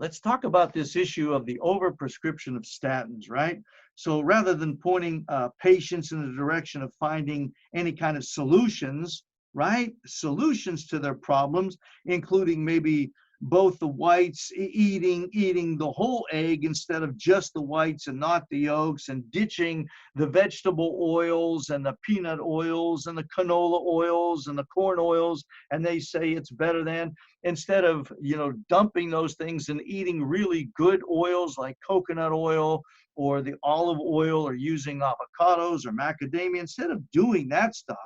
let's talk about this issue of the overprescription of statins, right? So rather than pointing patients in the direction of finding any kind of solutions, right? Solutions to their problems, including maybe both the whites, eating the whole egg instead of just the whites and not the yolks, and ditching the vegetable oils and the peanut oils and the canola oils and the corn oils, and they say it's better than, instead of, dumping those things and eating really good oils like coconut oil or the olive oil, or using avocados or macadamia. Instead of doing that stuff,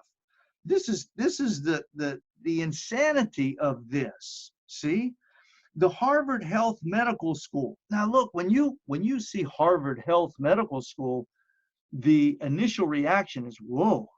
this is the insanity of this. See, The Harvard Health Medical School. Now look, when you see Harvard Health Medical School, the initial reaction is, whoa,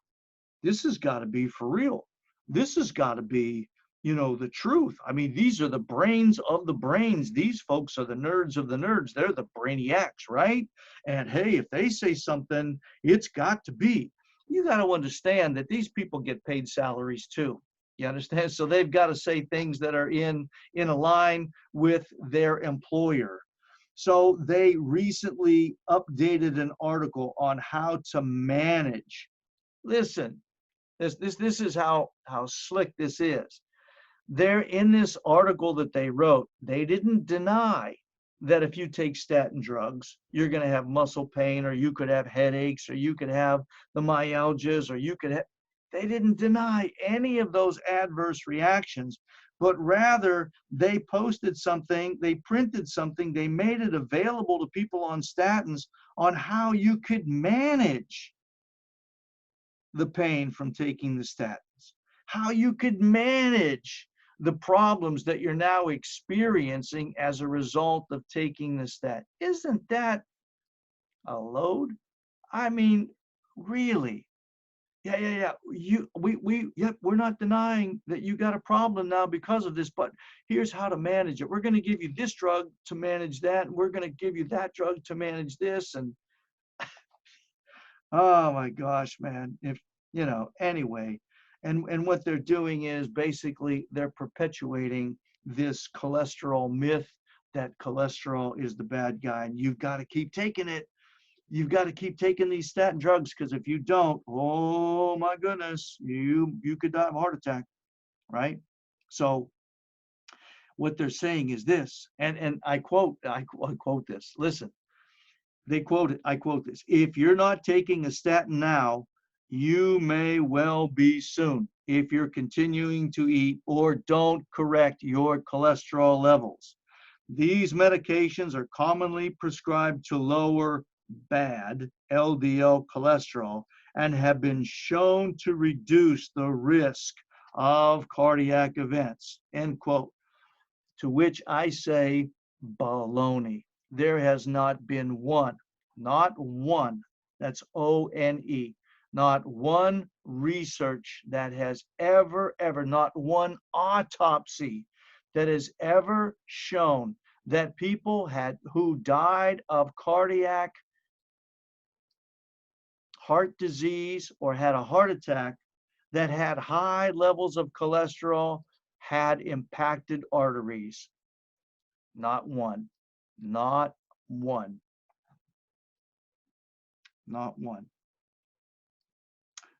this has got to be for real. This has got to be, the truth. I mean, these are the brains of the brains. These folks are the nerds of the nerds. They're the brainiacs, right? And hey, if they say something, it's got to be. You got to understand that these people get paid salaries too. You understand? So they've got to say things that are in a line with their employer. So they recently updated an article on how to manage. Listen, this is how slick this is. They're in this article that they wrote. They didn't deny that if you take statin drugs, you're going to have muscle pain, or you could have headaches, or you could have the myalgias, or you could have. They didn't deny any of those adverse reactions, but rather they posted something, they printed something, they made it available to people on statins on how you could manage the pain from taking the statins, how you could manage the problems that you're now experiencing as a result of taking the statin. Isn't that a load? I mean, really? Yeah. We're not denying that you got a problem now because of this, but here's how to manage it. We're going to give you this drug to manage that, and we're going to give you that drug to manage this. And oh my gosh, man. If anyway, and what they're doing is basically they're perpetuating this cholesterol myth that cholesterol is the bad guy, and you've got to keep taking it. You've got to keep taking these statin drugs, because if you don't, oh my goodness, you could die of a heart attack, right? So what they're saying is this, and I quote this. Listen, I quote this: if you're not taking a statin now, you may well be soon if you're continuing to eat or don't correct your cholesterol levels. These medications are commonly prescribed to lower bad LDL cholesterol and have been shown to reduce the risk of cardiac events, end quote. To which I say, baloney. There has not been not one, that's O-N-E, not one research that has ever, not one autopsy that has ever shown that people who died of cardiac heart disease or had a heart attack that had high levels of cholesterol had impacted arteries. Not one. Not one. Not one.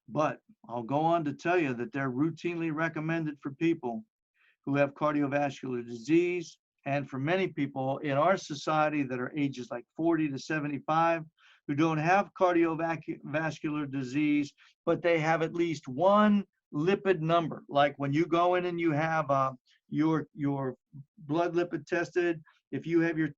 But I'll go on to tell you that they're routinely recommended for people who have cardiovascular disease, and for many people in our society that are ages like 40 to 75 who don't have cardiovascular disease, but they have at least one lipid number. Like when you go in and you have your blood lipid tested, if your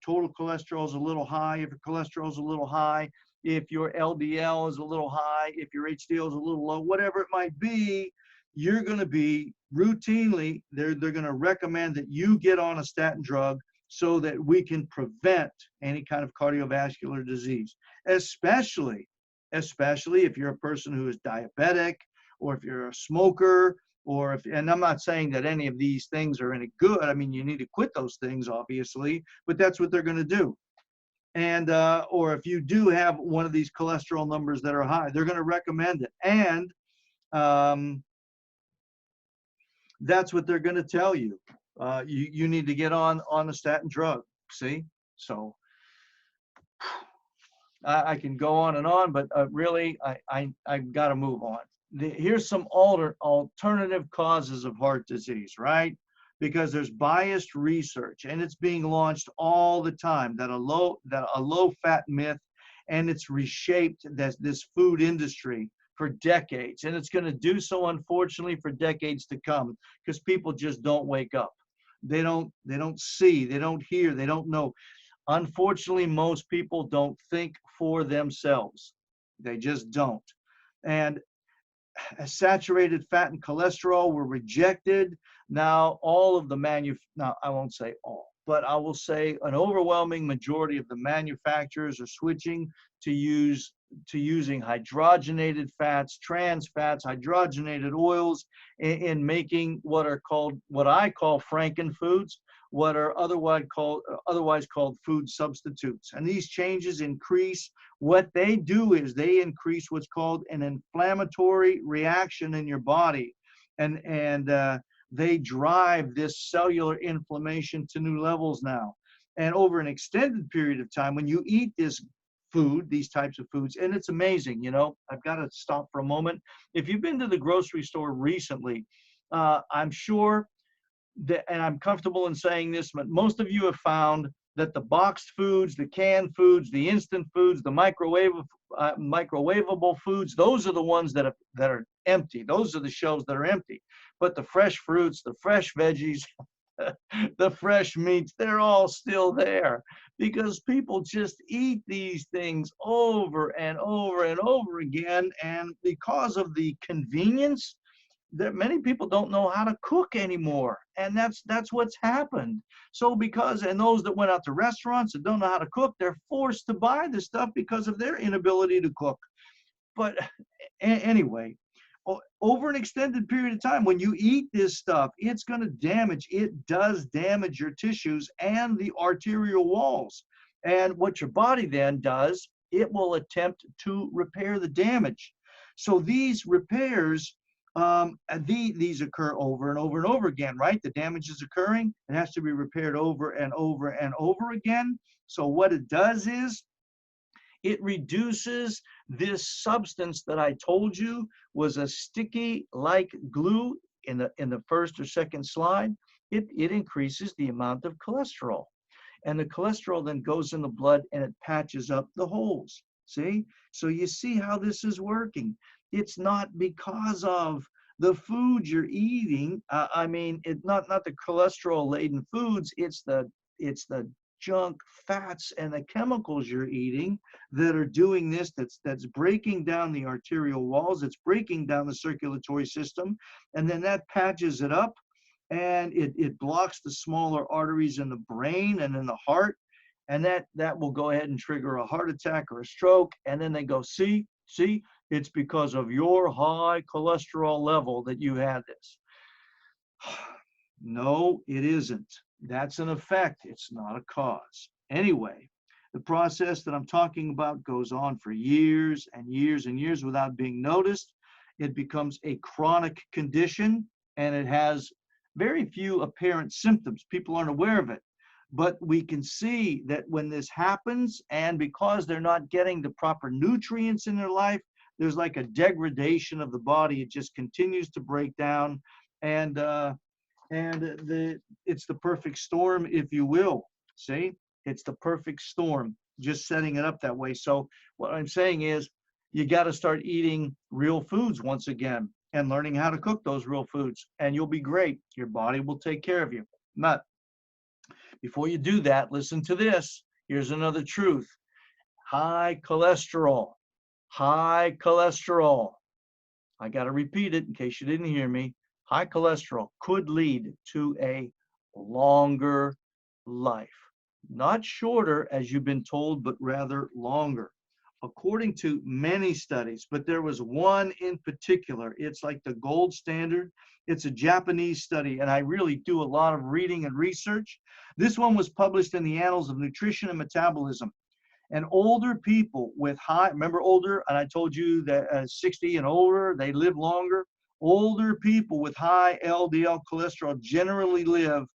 total cholesterol is a little high, if your cholesterol is a little high, if your LDL is a little high, if your HDL is a little low, whatever it might be, you're going to be routinely, they're going to recommend that you get on a statin drug so that we can prevent any kind of cardiovascular disease, especially if you're a person who is diabetic, or if you're a smoker, and I'm not saying that any of these things are any good. I mean, you need to quit those things, obviously, but that's what they're going to do. And or if you do have one of these cholesterol numbers that are high, they're going to recommend it. And that's what they're going to tell you. You need to get on a statin drug. See? So I can go on and on, but really I've got to move on. Here's some alternative causes of heart disease, right? Because there's biased research, and it's being launched all the time, that a low fat myth, and it's reshaped this food industry for decades, and it's going to do so, unfortunately, for decades to come, because people just don't wake up. They don't see, they don't hear, they don't know. Unfortunately, most people don't think for themselves. They just don't. And saturated fat and cholesterol were rejected. Now, all of the now I won't say all, but I will say an overwhelming majority of the manufacturers are switching to using hydrogenated fats, trans fats, hydrogenated oils in making what I call frankenfoods, what are otherwise called food substitutes. And these changes increase, what they do is they increase what's called an inflammatory reaction in your body, and they drive this cellular inflammation to new levels now. And over an extended period of time, when you eat these types of foods, and it's amazing, I've got to stop for a moment. If you've been to the grocery store recently, I'm sure and I'm comfortable in saying this, but most of you have found that the boxed foods, the canned foods, the instant foods, the microwavable foods, those are the ones that are empty. Those are the shelves that are empty. But the fresh fruits, the fresh veggies, the fresh meats, they're all still there, because people just eat these things over and over and over again. And because of the convenience, that many people don't know how to cook anymore, and that's what's happened. So and those that went out to restaurants and don't know how to cook, they're forced to buy this stuff because of their inability to cook. But anyway, over an extended period of time, when you eat this stuff, it does damage your tissues and the arterial walls. And what your body then does, it will attempt to repair the damage. So these repairs, these occur over and over and over again, right? The damage is occurring. It has to be repaired over and over and over again. So what it does is it reduces this substance that I told you was a sticky like glue in the first or second slide. It increases the amount of cholesterol. And the cholesterol then goes in the blood and it patches up the holes. See? So you see how this is working. It's not because of the food you're eating. It's not the cholesterol-laden foods. It's the junk fats and the chemicals you're eating that are doing this. That's breaking down the arterial walls. It's breaking down the circulatory system, and then that patches it up, and it blocks the smaller arteries in the brain and in the heart, and that will go ahead and trigger a heart attack or a stroke. And then they go, see, it's because of your high cholesterol level that you had this. No, it isn't. That's an effect. It's not a cause. Anyway, the process that I'm talking about goes on for years and years and years without being noticed. It becomes a chronic condition, and it has very few apparent symptoms. People aren't aware of it. But we can see that when this happens, and because they're not getting the proper nutrients in their life, there's like a degradation of the body. It just continues to break down, and it's the perfect storm, if you will. See, it's the perfect storm, just setting it up that way. So what I'm saying is, you got to start eating real foods once again and learning how to cook those real foods, and you'll be great. Your body will take care of you. But before you do that, listen to this. Here's another truth. High cholesterol. I got to repeat it in case you didn't hear me. High cholesterol could lead to a longer life. Not shorter, as you've been told, but rather longer. According to many studies, but there was one in particular. It's like the gold standard. It's a Japanese study, and I really do a lot of reading and research. This one was published in the Annals of Nutrition and Metabolism. And older people with remember older, and I told you that 60 and older, they live longer. Older people with high LDL cholesterol generally live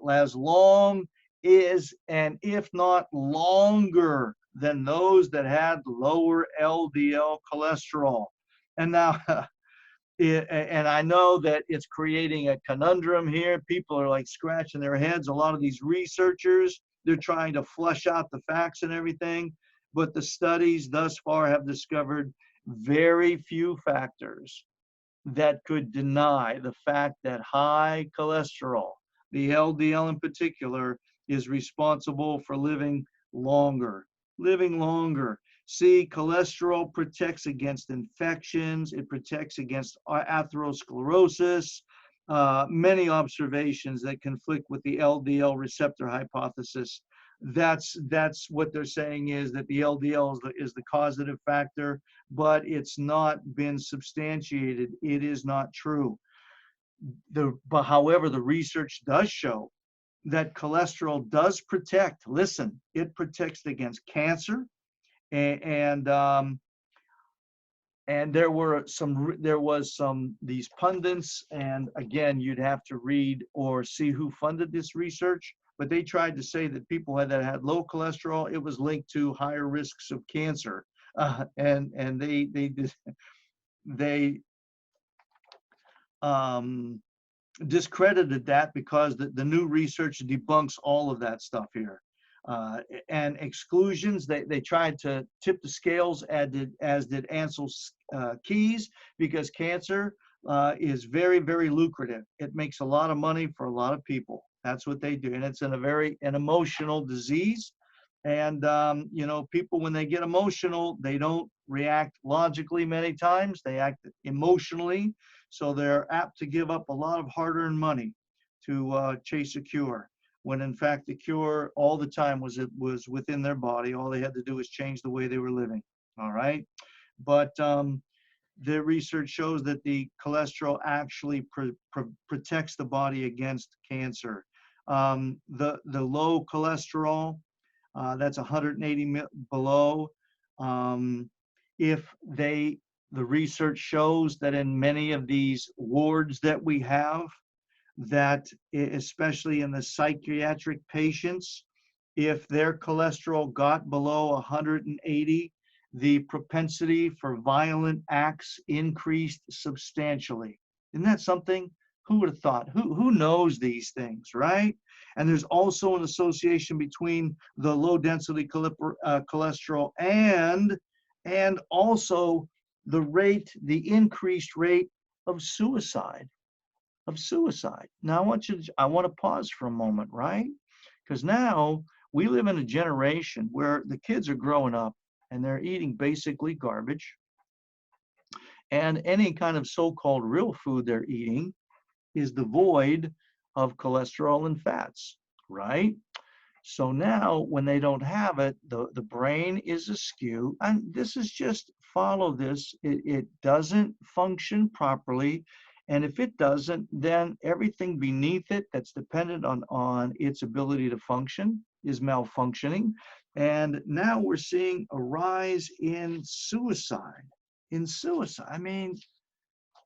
as long and if not longer than those that had lower LDL cholesterol. And now, and I know that it's creating a conundrum here. People are like scratching their heads. A lot of these researchers, they're trying to flush out the facts and everything, but the studies thus far have discovered very few factors that could deny the fact that high cholesterol, the LDL in particular, is responsible for living longer. See, cholesterol protects against infections. It protects against atherosclerosis. Many observations that conflict with the LDL receptor hypothesis. That's what they're saying, is that the LDL is the causative factor, but it's not been substantiated. It is not true. But however, the research does show that cholesterol does protect. Listen, it protects against cancer, and there was some these pundits, and again, you'd have to read or see who funded this research, but they tried to say that people that had low cholesterol, it was linked to higher risks of cancer, and they discredited that because the new research debunks all of that stuff here. And exclusions, they tried to tip the scales, as did Ansel Keys, because cancer is very, very lucrative. It makes a lot of money for a lot of people. That's what they do. And it's an emotional disease. And, you know, people, when they get emotional, they don't react logically many times. They act emotionally. So they're apt to give up a lot of hard-earned money to chase a cure, when in fact the cure all the time was within their body. All they had to do was change the way they were living. All right. But the research shows that the cholesterol actually protects the body against cancer. The low cholesterol, that's 180 below. The research shows that in many of these wards that we have, that especially in the psychiatric patients, if their cholesterol got below 180, the propensity for violent acts increased substantially. Isn't that something? Who would have thought? Who knows these things, right? And there's also an association between the low density cholesterol and also the increased rate of suicide. Now I want to pause for a moment, right? Because now we live in a generation where the kids are growing up and they're eating basically garbage, and any kind of so-called real food they're eating is devoid of cholesterol and fats, right? So now when they don't have it, the brain is askew. And this is just, follow this. It doesn't function properly. And if it doesn't, then everything beneath it that's dependent on its ability to function is malfunctioning. And now we're seeing a rise in suicide. I mean,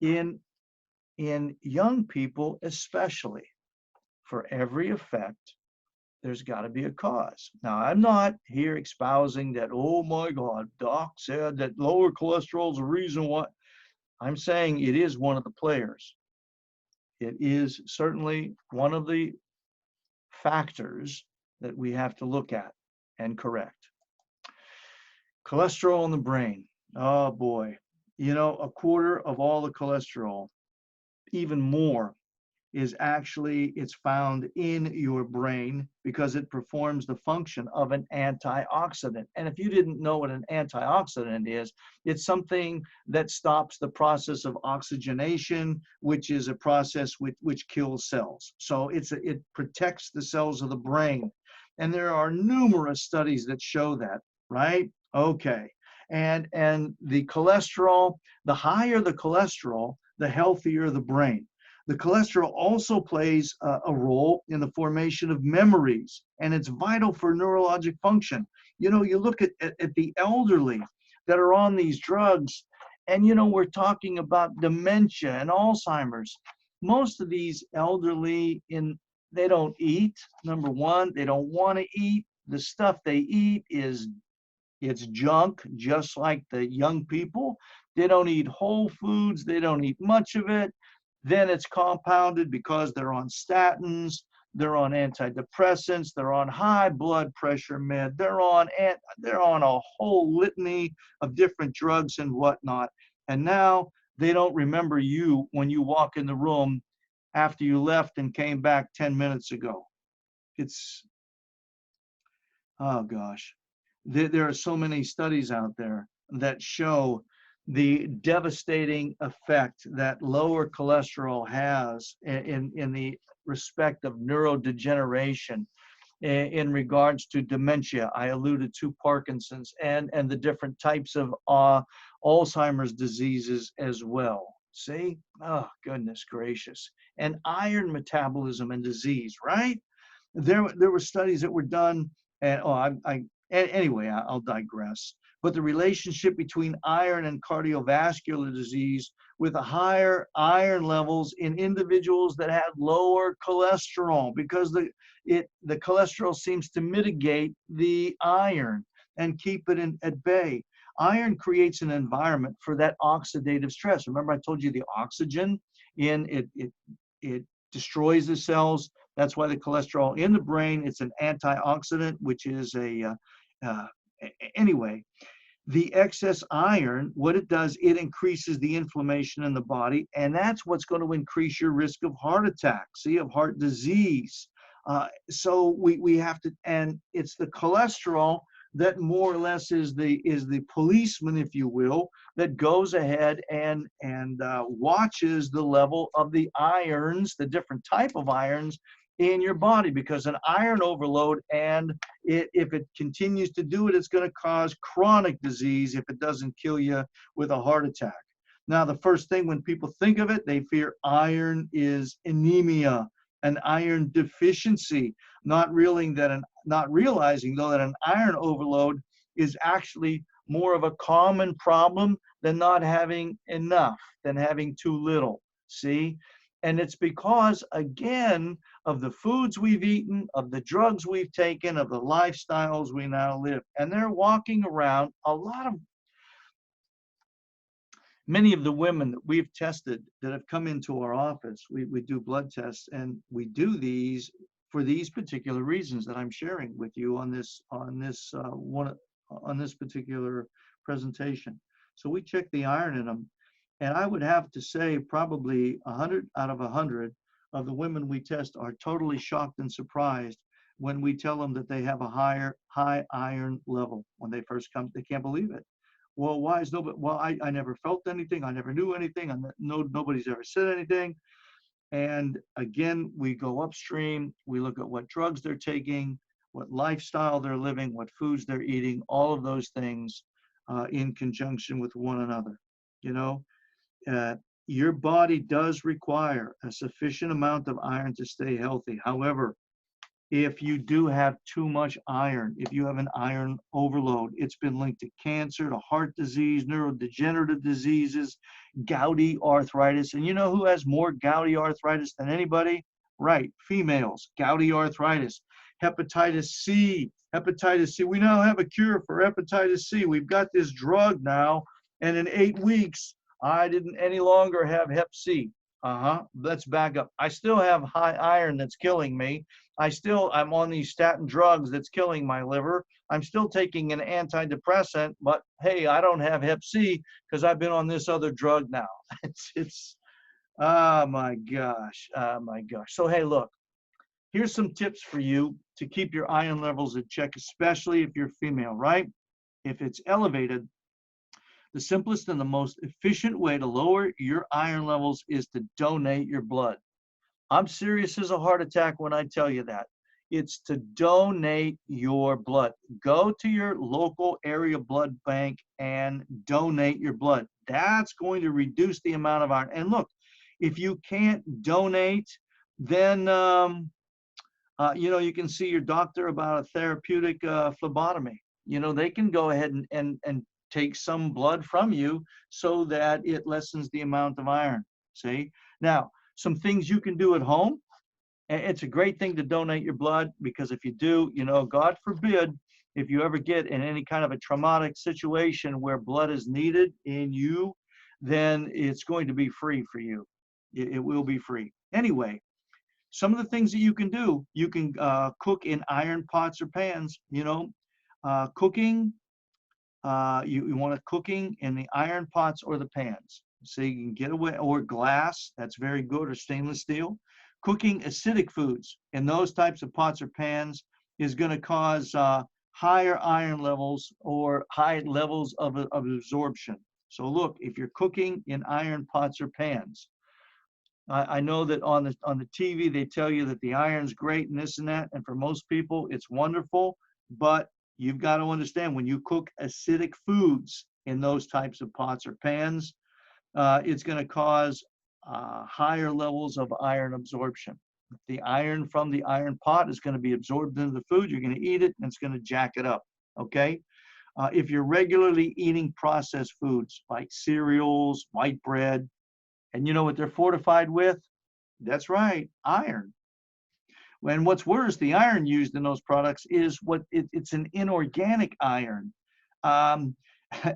in young people especially. For every effect, there's got to be a cause. Now, I'm not here espousing that, oh my God, doc said that lower cholesterol is the reason why. I'm saying it is one of the players. It is certainly one of the factors that we have to look at and correct. Cholesterol in the brain. Oh boy. You know, a quarter of all the cholesterol, even more, it's found in your brain because it performs the function of an antioxidant. And if you didn't know what an antioxidant is, it's something that stops the process of oxygenation, which is a process which kills cells. So it protects the cells of the brain. And there are numerous studies that show that, right? Okay. And the cholesterol, the higher the cholesterol, the healthier the brain. The cholesterol also plays a role in the formation of memories, and it's vital for neurologic function. You know, you look at the elderly that are on these drugs, and, you know, we're talking about dementia and Alzheimer's. Most of these elderly, they don't eat. Number one, they don't want to eat. The stuff they eat it's junk, just like the young people. They don't eat whole foods. They don't eat much of it. Then it's compounded because they're on statins, they're on antidepressants, they're on high blood pressure med, they're on a whole litany of different drugs and whatnot. And now they don't remember you when you walk in the room after you left and came back 10 minutes ago. Oh gosh. there are so many studies out there that show the devastating effect that lower cholesterol has in the respect of neurodegeneration, in regards to dementia. I alluded to Parkinson's and the different types of Alzheimer's diseases as well. See? Oh, goodness gracious. And iron metabolism and disease, right? There were studies that were done, and anyway, I'll digress. But the relationship between iron and cardiovascular disease, with the higher iron levels in individuals that had lower cholesterol, because the cholesterol seems to mitigate the iron and keep it at bay. Iron creates an environment for that oxidative stress. Remember, I told you the oxygen in it destroys the cells. That's why the cholesterol in the brain, it's an antioxidant, which is anyway, the excess iron, what it does, it increases the inflammation in the body, and that's what's going to increase your risk of heart attack, of heart disease. So we have to, and it's the cholesterol that more or less is the policeman, if you will, that goes ahead and watches the level of the irons, the different type of irons in your body, because an iron overload, and if it continues to do it, it's going to cause chronic disease if it doesn't kill you with a heart attack. Now, the first thing when people think of it, they fear iron is anemia, an iron deficiency, not realizing though that an iron overload is actually more of a common problem than not having enough, than having too little. See? And it's because, again, of the foods we've eaten, of the drugs we've taken, of the lifestyles we now live. And they're walking around, many of the women that we've tested that have come into our office, we do blood tests, and we do these for these particular reasons that I'm sharing with you on this particular presentation. So we check the iron in them, and I would have to say probably 100 out of 100 of the women we test are totally shocked and surprised when we tell them that they have a high iron level. When they first come, they can't believe it. Well, why is nobody? Well, I never felt anything. I never knew anything. Nobody's ever said anything. And again, we go upstream. We look at what drugs they're taking, what lifestyle they're living, what foods they're eating, all of those things in conjunction with one another. You know, your body does require a sufficient amount of iron to stay healthy. However, if you do have too much iron, if you have an iron overload, it's been linked to cancer, to heart disease, neurodegenerative diseases, gouty arthritis. And you know who has more gouty arthritis than anybody? Right, females, gouty arthritis. Hepatitis C. We now have a cure for hepatitis C. We've got this drug now, and in 8 weeks, I didn't any longer have hep C. Let's back up. I still have high iron that's killing me. I'm on these statin drugs that's killing my liver. I'm still taking an antidepressant, but hey, I don't have hep C because I've been on this other drug now. Oh my gosh. So hey, look, here's some tips for you to keep your iron levels in check, especially if you're female, right? If it's elevated, the simplest and the most efficient way to lower your iron levels is to donate your blood. I'm serious as a heart attack when I tell you that. It's to donate your blood. Go to your local area blood bank and donate your blood. That's going to reduce the amount of iron. And look, if you can't donate, then you can see your doctor about a therapeutic phlebotomy. They can go ahead and take some blood from you so that it lessens the amount of iron. See? Now, some things you can do at home. It's a great thing to donate your blood, because if you do, God forbid, if you ever get in any kind of a traumatic situation where blood is needed in you, then it's going to be free for you. It will be free. Anyway, some of the things that you can do, you can cook in iron pots or pans. Cooking, you want it cooking in the iron pots or the pans. So you can get away, or glass, that's very good, or stainless steel. Cooking acidic foods in those types of pots or pans is going to cause higher iron levels or high levels of absorption. So look, if you're cooking in iron pots or pans, I know that on the TV they tell you that the iron's great and this and that, and for most people it's wonderful, but you've got to understand when you cook acidic foods in those types of pots or pans, it's going to cause higher levels of iron absorption. The iron from the iron pot is going to be absorbed into the food. You're going to eat it, and it's going to jack it up. Okay. If you're regularly eating processed foods like cereals, white bread, and you know what they're fortified with? That's right, iron. And what's worse, the iron used in those products is it's an inorganic iron. Um,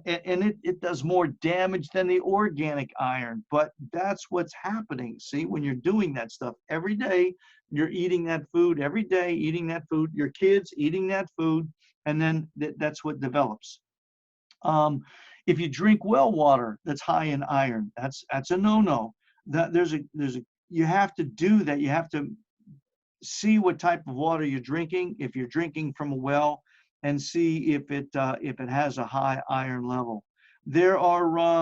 and it does more damage than the organic iron, but that's what's happening. See, when you're doing that stuff every day, you're eating that food every day, eating that food, your kids eating that food, and then that's what develops. If you drink well water that's high in iron, that's a no-no. There's a you have to do that. You have to see what type of water you're drinking, if you're drinking from a well, and see if it has a high iron level. There are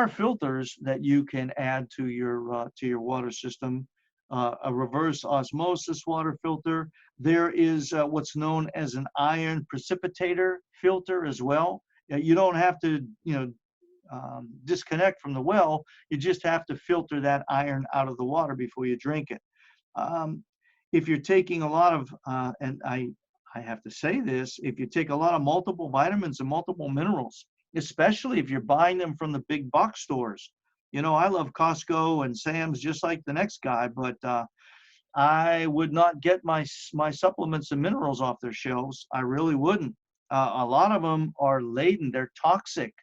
filters that you can add to your water system. A reverse osmosis water filter. There is what's known as an iron precipitator filter as well. You don't have to, disconnect from the well. You just have to filter that iron out of the water before you drink it. If you're taking a lot of, and I have to say this, if you take a lot of multiple vitamins and multiple minerals, especially if you're buying them from the big box stores. You know, I love Costco and Sam's just like the next guy, but I would not get my supplements and minerals off their shelves. I really wouldn't. A lot of them are laden, they're toxic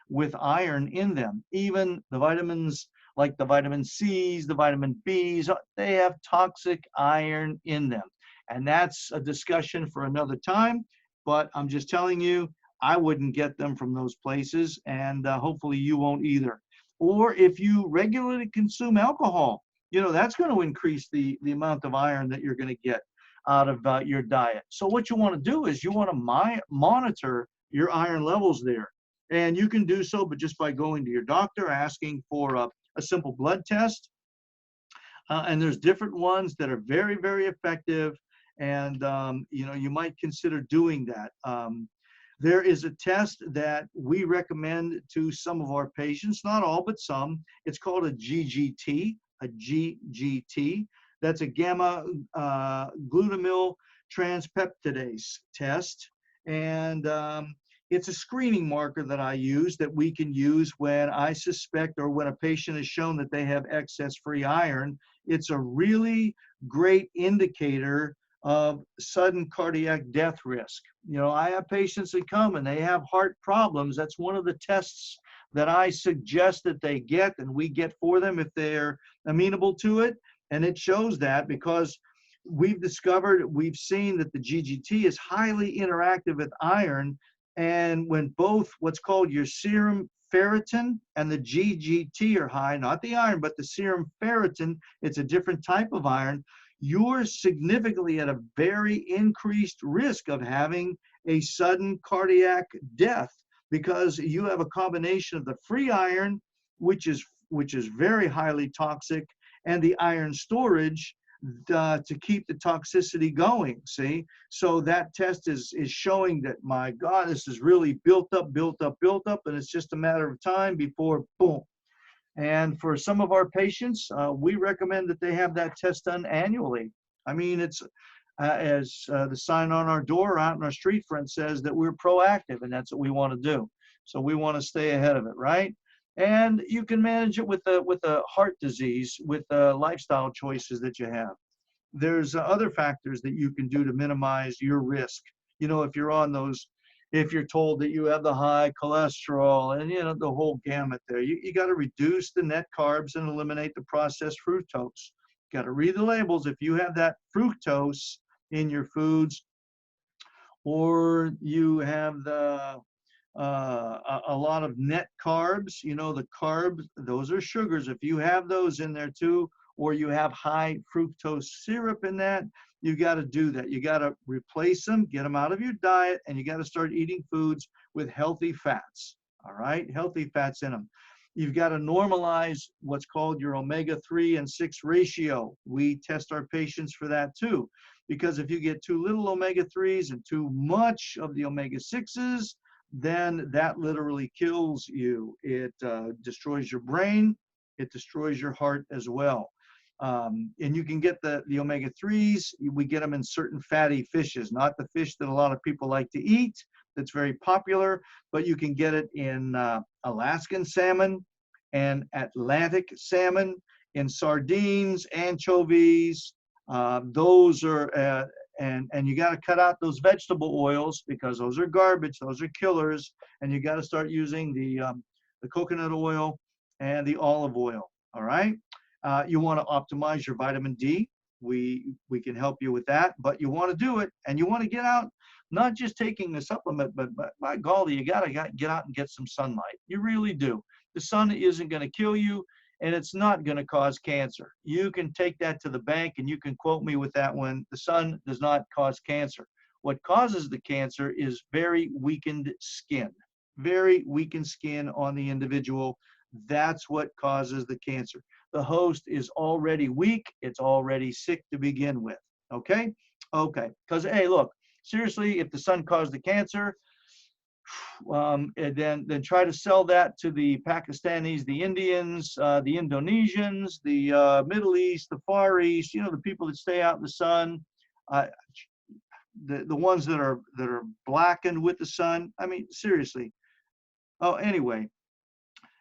with iron in them. Even the vitamins like the vitamin C's, the vitamin B's, they have toxic iron in them. And that's a discussion for another time, but I'm just telling you, I wouldn't get them from those places, and hopefully you won't either. Or if you regularly consume alcohol, you know, that's going to increase the amount of iron that you're going to get out of your diet. So what you want to do is you want to monitor your iron levels there. And you can do so, but just by going to your doctor, asking for a simple blood test. And there's different ones that are very, very effective. And, you might consider doing that. There is a test that we recommend to some of our patients, not all, but some. It's called a GGT, a GGT. That's a gamma glutamyl transpeptidase test. And it's a screening marker that I use that we can use when I suspect or when a patient is shown that they have excess free iron. It's a really great indicator of sudden cardiac death risk. You know, I have patients that come and they have heart problems. That's one of the tests that I suggest that they get and we get for them if they're amenable to it. And it shows that because we've seen that the GGT is highly interactive with iron. And when both what's called your serum ferritin and the GGT are high, not the iron, but the serum ferritin, it's a different type of iron, you're significantly at a very increased risk of having a sudden cardiac death because you have a combination of the free iron, which is very highly toxic, and the iron storage to keep the toxicity going, see? So that test is showing that, my God, this is really built up, and it's just a matter of time before, boom. And for some of our patients, we recommend that they have that test done annually. I mean, it's as the sign on our door out in our street front says that we're proactive, and that's what we want to do. So we want to stay ahead of it, right? And you can manage it with a heart disease, with lifestyle choices that you have. There's other factors that you can do to minimize your risk. You know, if you're told that you have the high cholesterol and, you know, the whole gamut there, you got to reduce the net carbs and eliminate the processed fructose. Got to read the labels. If you have that fructose in your foods, or you have a lot of net carbs, you know, the carbs, those are sugars. If you have those in there too, or you have high fructose syrup in that, you got to do that. You got to replace them, get them out of your diet, and you got to start eating foods with healthy fats. All right, healthy fats in them. You've got to normalize what's called your omega-3 and 6 ratio. We test our patients for that too, because if you get too little omega-3s and too much of the omega-6s, then that literally kills you. It destroys your brain. It destroys your heart as well. And you can get the omega-3s. We get them in certain fatty fishes, not the fish that a lot of people like to eat. That's very popular, but you can get it in Alaskan salmon and Atlantic salmon, in sardines, anchovies. Those are, and you got to cut out those vegetable oils because those are garbage. Those are killers, and you got to start using the coconut oil and the olive oil. All right. You want to optimize your vitamin D. We can help you with that, but you want to do it, and you want to get out, not just taking the supplement, but by golly, you gotta get out and get some sunlight. You really do. The sun isn't going to kill you, and it's not going to cause cancer. You can take that to the bank, and you can quote me with that one. The sun does not cause cancer. What causes the cancer is very weakened skin. Very weakened skin on the individual. That's what causes the cancer. The host is already weak. It's already sick to begin with. Okay? Okay. Because, hey, look, seriously, if the sun caused the cancer, and then try to sell that to the Pakistanis, the Indians, the Indonesians, the Middle East, the Far East, you know, the people that stay out in the sun, the ones that are blackened with the sun. I mean, seriously. Oh, anyway,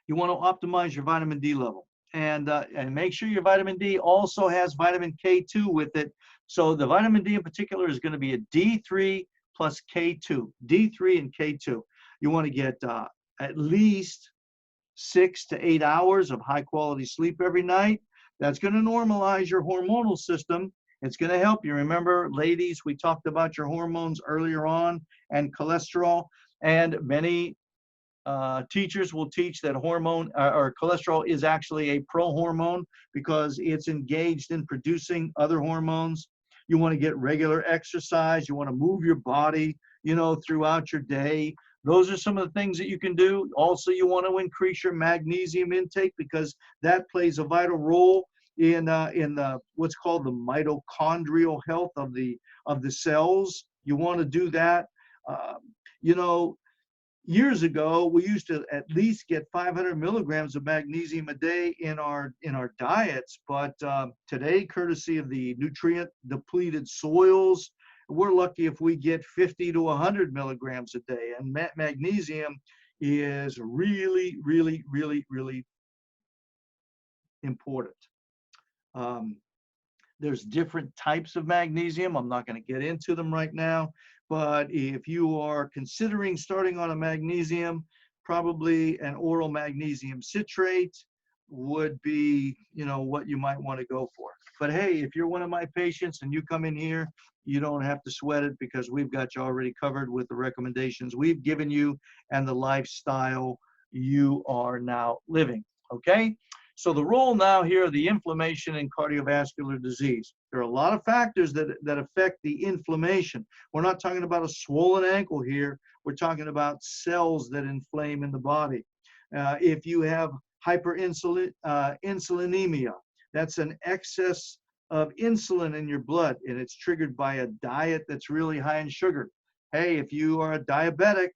you want to optimize your vitamin D level, and make sure your vitamin D also has vitamin K2 with it. So the vitamin D in particular is going to be a D3 plus K2, D3 and K2. You want to get at least 6 to 8 hours of high quality sleep every night. That's going to normalize your hormonal system. It's going to help you. Remember, ladies, we talked about your hormones earlier on and cholesterol, and many teachers will teach that hormone or cholesterol is actually a pro-hormone because it's engaged in producing other hormones. You want to get regular exercise. You want to move your body, you know, throughout your day. Those are some of the things that you can do. Also, you want to increase your magnesium intake because that plays a vital role in the what's called the mitochondrial health of the cells. You want to do that. You know, years ago, we used to at least get 500 milligrams of magnesium a day in our diets, but today, courtesy of the nutrient depleted soils, we're lucky if we get 50 to 100 milligrams a day. And magnesium is really, really, really, really important. There's different types of magnesium. I'm not going to get into them right now, but if you are considering starting on a magnesium, probably an oral magnesium citrate would be, you know, what you might want to go for. But hey, if you're one of my patients and you come in here, you don't have to sweat it because we've got you already covered with the recommendations we've given you and the lifestyle you are now living. Okay? So the role now here of the inflammation in cardiovascular disease. There are a lot of factors that affect the inflammation. We're not talking about a swollen ankle here. We're talking about cells that inflame in the body. If you have insulinemia, that's an excess of insulin in your blood, and it's triggered by a diet that's really high in sugar. Hey, if you are a diabetic,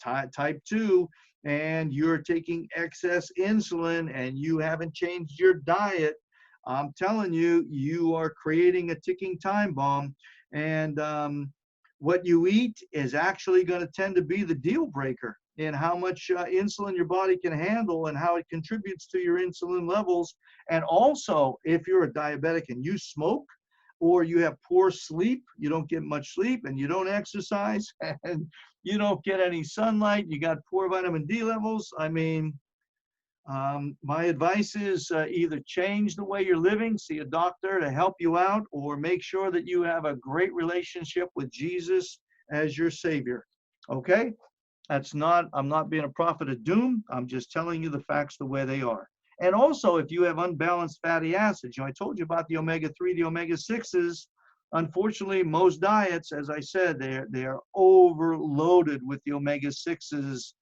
type 2, and you're taking excess insulin and you haven't changed your diet, I'm telling you, you are creating a ticking time bomb. And what you eat is actually going to tend to be the deal breaker in how much insulin your body can handle and how it contributes to your insulin levels. And also, if you're a diabetic and you smoke, or you have poor sleep, you don't get much sleep, and you don't exercise, and you don't get any sunlight, you got poor vitamin D levels, I mean, my advice is either change the way you're living, see a doctor to help you out, or make sure that you have a great relationship with Jesus as your Savior. Okay? I'm not being a prophet of doom. I'm just telling you the facts the way they are. And also, if you have unbalanced fatty acids, you know, I told you about the omega-3, the omega-6s, Unfortunately, most diets, as I said, they are overloaded with the omega-6s,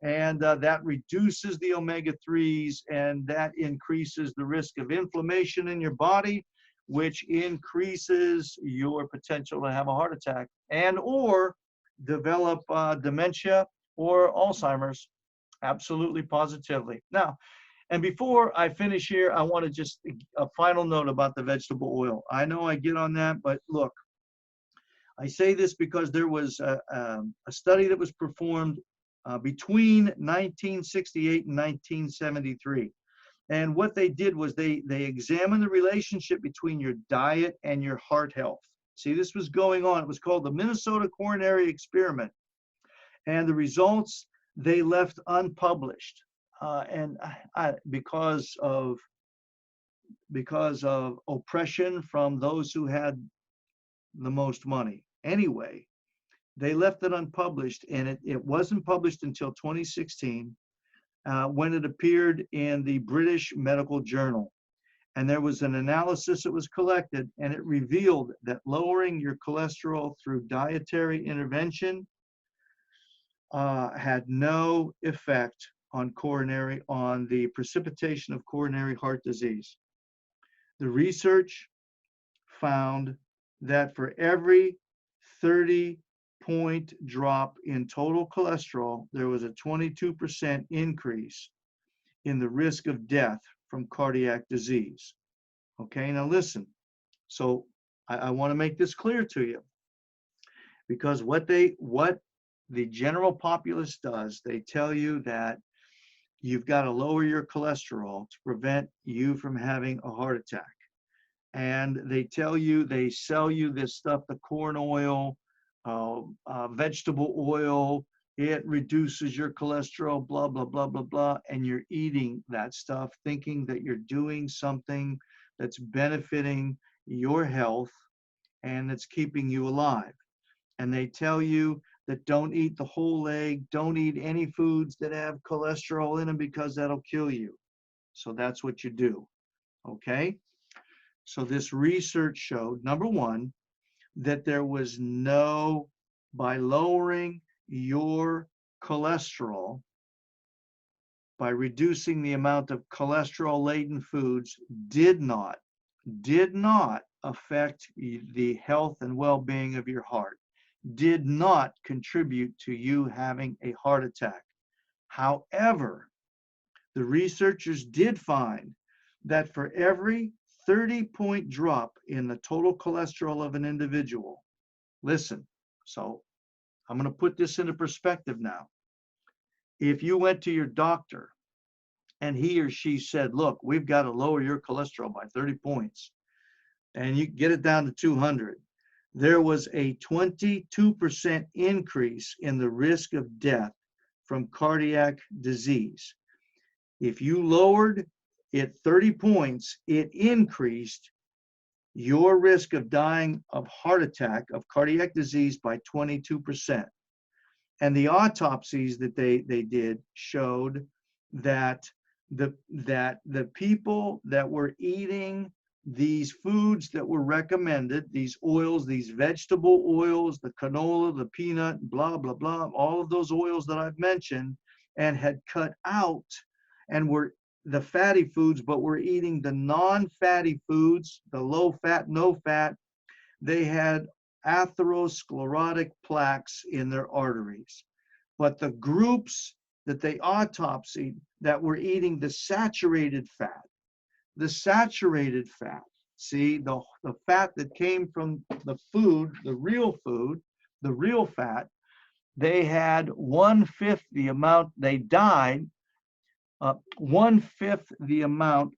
and that reduces the omega-3s, and that increases the risk of inflammation in your body, which increases your potential to have a heart attack and or develop dementia or Alzheimer's. Absolutely, positively. Now, and before I finish here, I want to just a final note about the vegetable oil. I know I get on that, but look, I say this because there was a study that was performed between 1968 and 1973. And what they did was they examined the relationship between your diet and your heart health. See, this was going on. It was called the Minnesota Coronary Experiment. And the results they left unpublished. Because of oppression from those who had the most money. Anyway, they left it unpublished, and it wasn't published until 2016 when it appeared in the British Medical Journal. And there was an analysis that was collected, and it revealed that lowering your cholesterol through dietary intervention had no effect on the precipitation of coronary heart disease. The research found that for every 30-point drop in total cholesterol, there was a 22% increase in the risk of death from cardiac disease. Okay, now listen. So I want to make this clear to you, because what the general populace does, they tell you that you've got to lower your cholesterol to prevent you from having a heart attack. And they sell you this stuff, the corn oil, vegetable oil, it reduces your cholesterol, blah, blah, blah, blah, blah. And you're eating that stuff thinking that you're doing something that's benefiting your health and that's keeping you alive. And they tell you that don't eat the whole egg, don't eat any foods that have cholesterol in them because that'll kill you. So that's what you do, okay? So this research showed, number one, that there was by lowering your cholesterol, by reducing the amount of cholesterol-laden foods, did not affect the health and well-being of your heart, did not contribute to you having a heart attack. However, the researchers did find that for every 30-point drop in the total cholesterol of an individual, listen, so I'm going to put this into perspective now. If you went to your doctor and he or she said, look, we've got to lower your cholesterol by 30 points, and you get it down to 200, there was a 22% increase in the risk of death from cardiac disease. If you lowered it 30 points, it increased your risk of dying of heart attack, of cardiac disease, by 22%. And the autopsies that they did showed that the people that were eating these foods that were recommended, these oils, these vegetable oils, the canola, the peanut, blah, blah, blah, all of those oils that I've mentioned, and had cut out and were the fatty foods, but were eating the non-fatty foods, the low fat, no fat, they had atherosclerotic plaques in their arteries. But the groups that they autopsied that were eating the saturated fat, see, the fat that came from the food, the real fat, they had 1/5 the amount, they died 1/5 the amount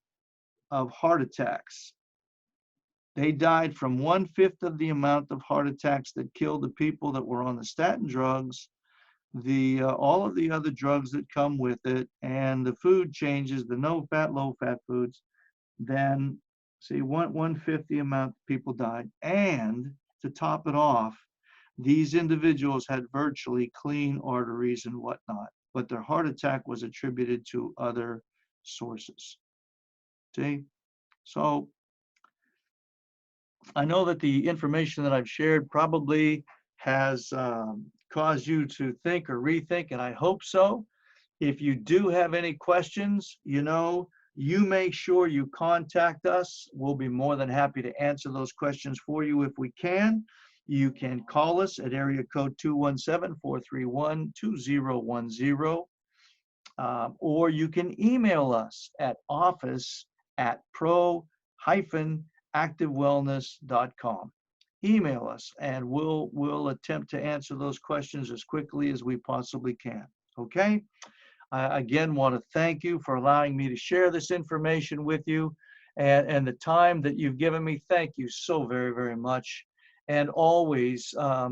of heart attacks. They died from 1/5 of the amount of heart attacks that killed the people that were on the statin drugs, all of the other drugs that come with it, and the food changes, the no fat, low fat foods. Then, see, 1/5 the amount of people died. And to top it off, these individuals had virtually clean arteries and whatnot, but their heart attack was attributed to other sources. See? So I know that the information that I've shared probably has caused you to think or rethink, and I hope so. If you do have any questions, you make sure you contact us. We'll be more than happy to answer those questions for you if we can. You can call us at area code 217-431-2010, or you can email us at office@pro-activewellness.com. Email us, and we'll attempt to answer those questions as quickly as we possibly can. Okay? I again want to thank you for allowing me to share this information with you, and the time that you've given me. Thank you so very, very much. And always, I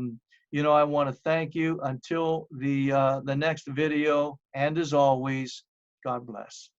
want to thank you until the next video. And as always, God bless.